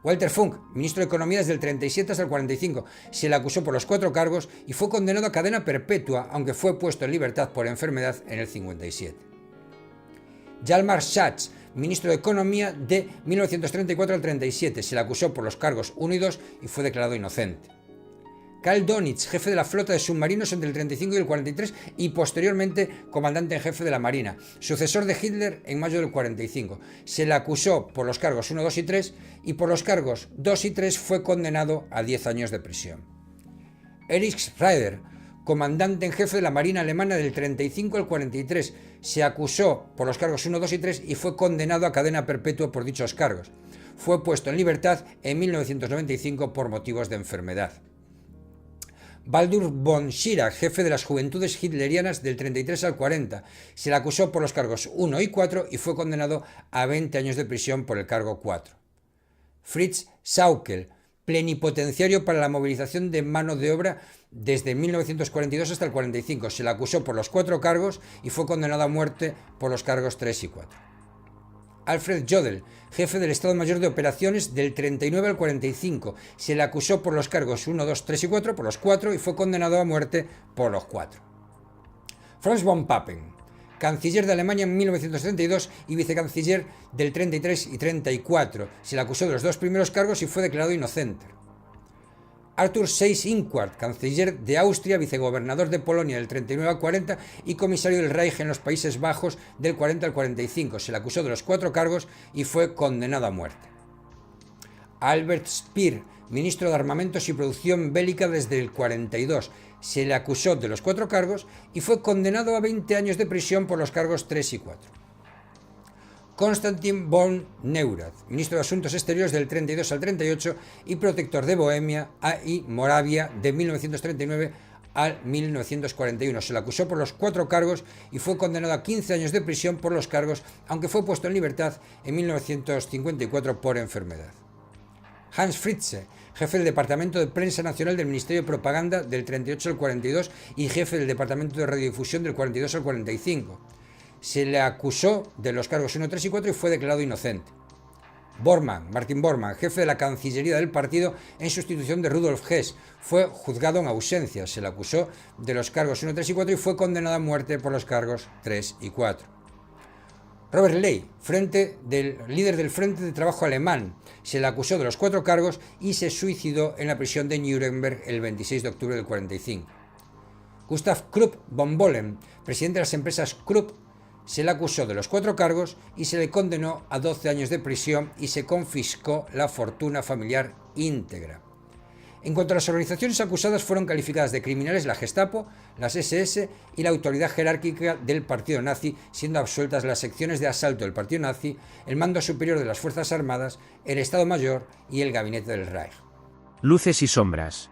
Walter Funk, ministro de Economía desde el 37 hasta el 45, se le acusó por los 4 cargos y fue condenado a cadena perpetua, aunque fue puesto en libertad por enfermedad en el 57. Hjalmar Schacht, ministro de Economía de 1934 al 37, se le acusó por los cargos 1 y 2 y fue declarado inocente. Karl Donitz, jefe de la flota de submarinos entre el 35 y el 43 y posteriormente comandante en jefe de la Marina, sucesor de Hitler en mayo del 45. Se le acusó por los cargos 1, 2 y 3 y por los cargos 2 y 3 fue condenado a 10 años de prisión. Erich Raeder, comandante en jefe de la Marina alemana del 35 al 43, se acusó por los cargos 1, 2 y 3 y fue condenado a cadena perpetua por dichos cargos. Fue puesto en libertad en 1995 por motivos de enfermedad. Baldur von Schirach, jefe de las Juventudes Hitlerianas del 33 al 40. Se le acusó por los cargos 1 y 4 y fue condenado a 20 años de prisión por el cargo 4. Fritz Sauckel, plenipotenciario para la movilización de mano de obra desde 1942 hasta el 45. Se le acusó por los 4 cargos y fue condenado a muerte por los cargos 3 y 4. Alfred Jodl, jefe del Estado Mayor de Operaciones del 39 al 45. Se le acusó por los cargos 1, 2, 3 y 4, por los 4, y fue condenado a muerte por los 4. Franz von Papen, canciller de Alemania en 1932 y vicecanciller del 33 y 34. Se le acusó de los 2 primeros cargos y fue declarado inocente. Arthur Seyss-Inquart, canciller de Austria, vicegobernador de Polonia del 39 al 40 y comisario del Reich en los Países Bajos del 40 al 45. Se le acusó de los 4 cargos y fue condenado a muerte. Albert Speer, ministro de Armamentos y Producción Bélica desde el 42. Se le acusó de los 4 cargos y fue condenado a 20 años de prisión por los cargos 3 y 4. Konstantin von Neurath, ministro de Asuntos Exteriores del 32 al 38 y protector de Bohemia y Moravia de 1939 al 1941. Se le acusó por los 4 cargos y fue condenado a 15 años de prisión por los cargos, aunque fue puesto en libertad en 1954 por enfermedad. Hans Fritzsche, jefe del Departamento de Prensa Nacional del Ministerio de Propaganda del 38 al 42 y jefe del Departamento de Radiodifusión del 42 al 45. Se le acusó de los cargos 1, 3 y 4 y fue declarado inocente. Martin Bormann, jefe de la Cancillería del partido en sustitución de Rudolf Hess, fue juzgado en ausencia. Se le acusó de los cargos 1, 3 y 4 y fue condenado a muerte por los cargos 3 y 4. Robert Ley, líder del Frente de Trabajo Alemán, se le acusó de los 4 cargos y se suicidó en la prisión de Nuremberg el 26 de octubre del 45. Gustav Krupp von Bohlen, presidente de las empresas Krupp, se le acusó de los 4 cargos y se le condenó a 12 años de prisión y se confiscó la fortuna familiar íntegra. En cuanto a las organizaciones acusadas, fueron calificadas de criminales la Gestapo, las SS y la autoridad jerárquica del partido nazi, siendo absueltas las secciones de asalto del partido nazi, el mando superior de las Fuerzas Armadas, el Estado Mayor y el Gabinete del Reich. Luces y sombras.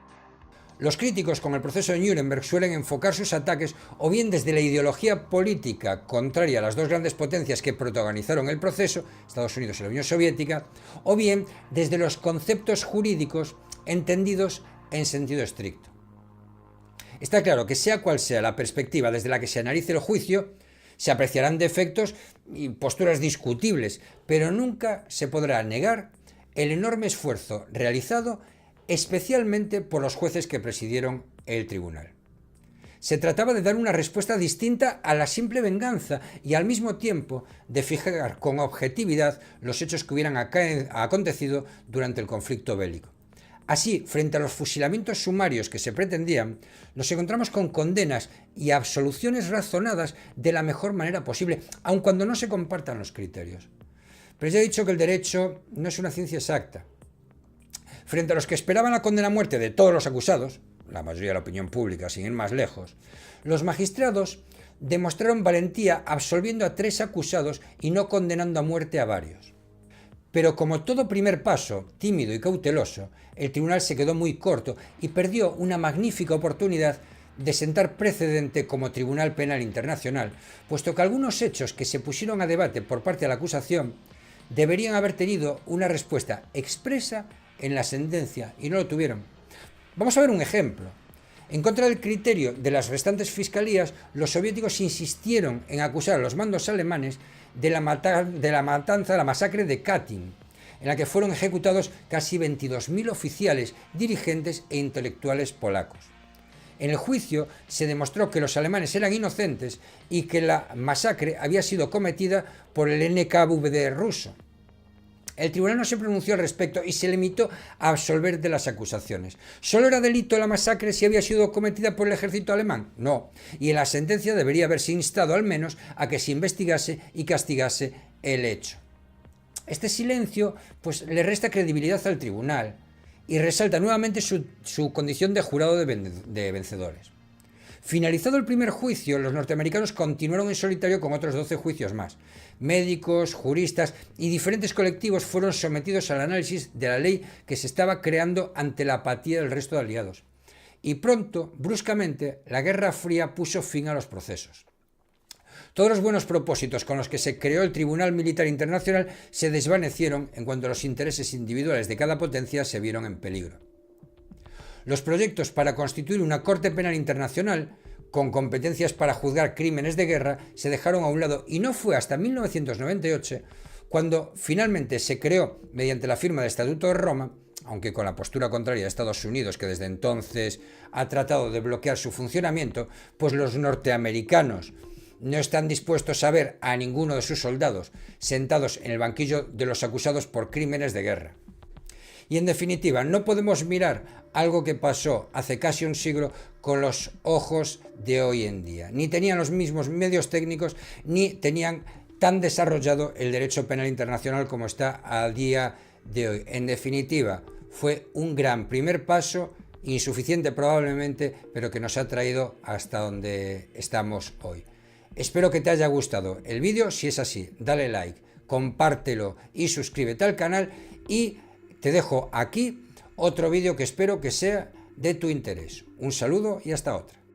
Los críticos con el proceso de Nuremberg suelen enfocar sus ataques o bien desde la ideología política contraria a las 2 grandes potencias que protagonizaron el proceso, Estados Unidos y la Unión Soviética, o bien desde los conceptos jurídicos entendidos en sentido estricto. Está claro que sea cual sea la perspectiva desde la que se analice el juicio, se apreciarán defectos y posturas discutibles, pero nunca se podrá negar el enorme esfuerzo realizado especialmente por los jueces que presidieron el tribunal. Se trataba de dar una respuesta distinta a la simple venganza y al mismo tiempo de fijar con objetividad los hechos que hubieran acontecido durante el conflicto bélico. Así, frente a los fusilamientos sumarios que se pretendían, nos encontramos con condenas y absoluciones razonadas de la mejor manera posible, aun cuando no se compartan los criterios. Pero ya he dicho que el derecho no es una ciencia exacta. Frente a los que esperaban la condena a muerte de todos los acusados, la mayoría de la opinión pública sin ir más lejos, los magistrados demostraron valentía absolviendo a 3 acusados y no condenando a muerte a varios. Pero como todo primer paso, tímido y cauteloso, el tribunal se quedó muy corto y perdió una magnífica oportunidad de sentar precedente como Tribunal Penal Internacional, puesto que algunos hechos que se pusieron a debate por parte de la acusación deberían haber tenido una respuesta expresa en la sentencia y no lo tuvieron. Vamos a ver un ejemplo. En contra del criterio de las restantes fiscalías, los soviéticos insistieron en acusar a los mandos alemanes de la masacre de Katyn, en la que fueron ejecutados casi 22.000 oficiales, dirigentes e intelectuales polacos. En el juicio se demostró que los alemanes eran inocentes y que la masacre había sido cometida por el NKVD ruso. El tribunal no se pronunció al respecto y se limitó a absolver de las acusaciones. ¿Solo era delito la masacre si había sido cometida por el ejército alemán? No. Y en la sentencia debería haberse instado al menos a que se investigase y castigase el hecho. Este silencio le resta credibilidad al tribunal y resalta nuevamente su condición de jurado de vencedores. Finalizado el primer juicio, los norteamericanos continuaron en solitario con otros 12 juicios más. Médicos, juristas y diferentes colectivos fueron sometidos al análisis de la ley que se estaba creando ante la apatía del resto de aliados. Y pronto, bruscamente, la Guerra Fría puso fin a los procesos. Todos los buenos propósitos con los que se creó el Tribunal Militar Internacional se desvanecieron en cuanto los intereses individuales de cada potencia se vieron en peligro. Los proyectos para constituir una Corte Penal Internacional, con competencias para juzgar crímenes de guerra, se dejaron a un lado y no fue hasta 1998 cuando finalmente se creó, mediante la firma del Estatuto de Roma, aunque con la postura contraria de Estados Unidos, que desde entonces ha tratado de bloquear su funcionamiento, pues los norteamericanos no están dispuestos a ver a ninguno de sus soldados sentados en el banquillo de los acusados por crímenes de guerra. Y en definitiva, no podemos mirar algo que pasó hace casi un siglo con los ojos de hoy en día. Ni tenían los mismos medios técnicos, ni tenían tan desarrollado el derecho penal internacional como está a día de hoy. En definitiva, fue un gran primer paso, insuficiente probablemente, pero que nos ha traído hasta donde estamos hoy. Espero que te haya gustado el vídeo. Si es así, dale like, compártelo y suscríbete al canal, y te dejo aquí otro vídeo que espero que sea de tu interés. Un saludo y hasta otra.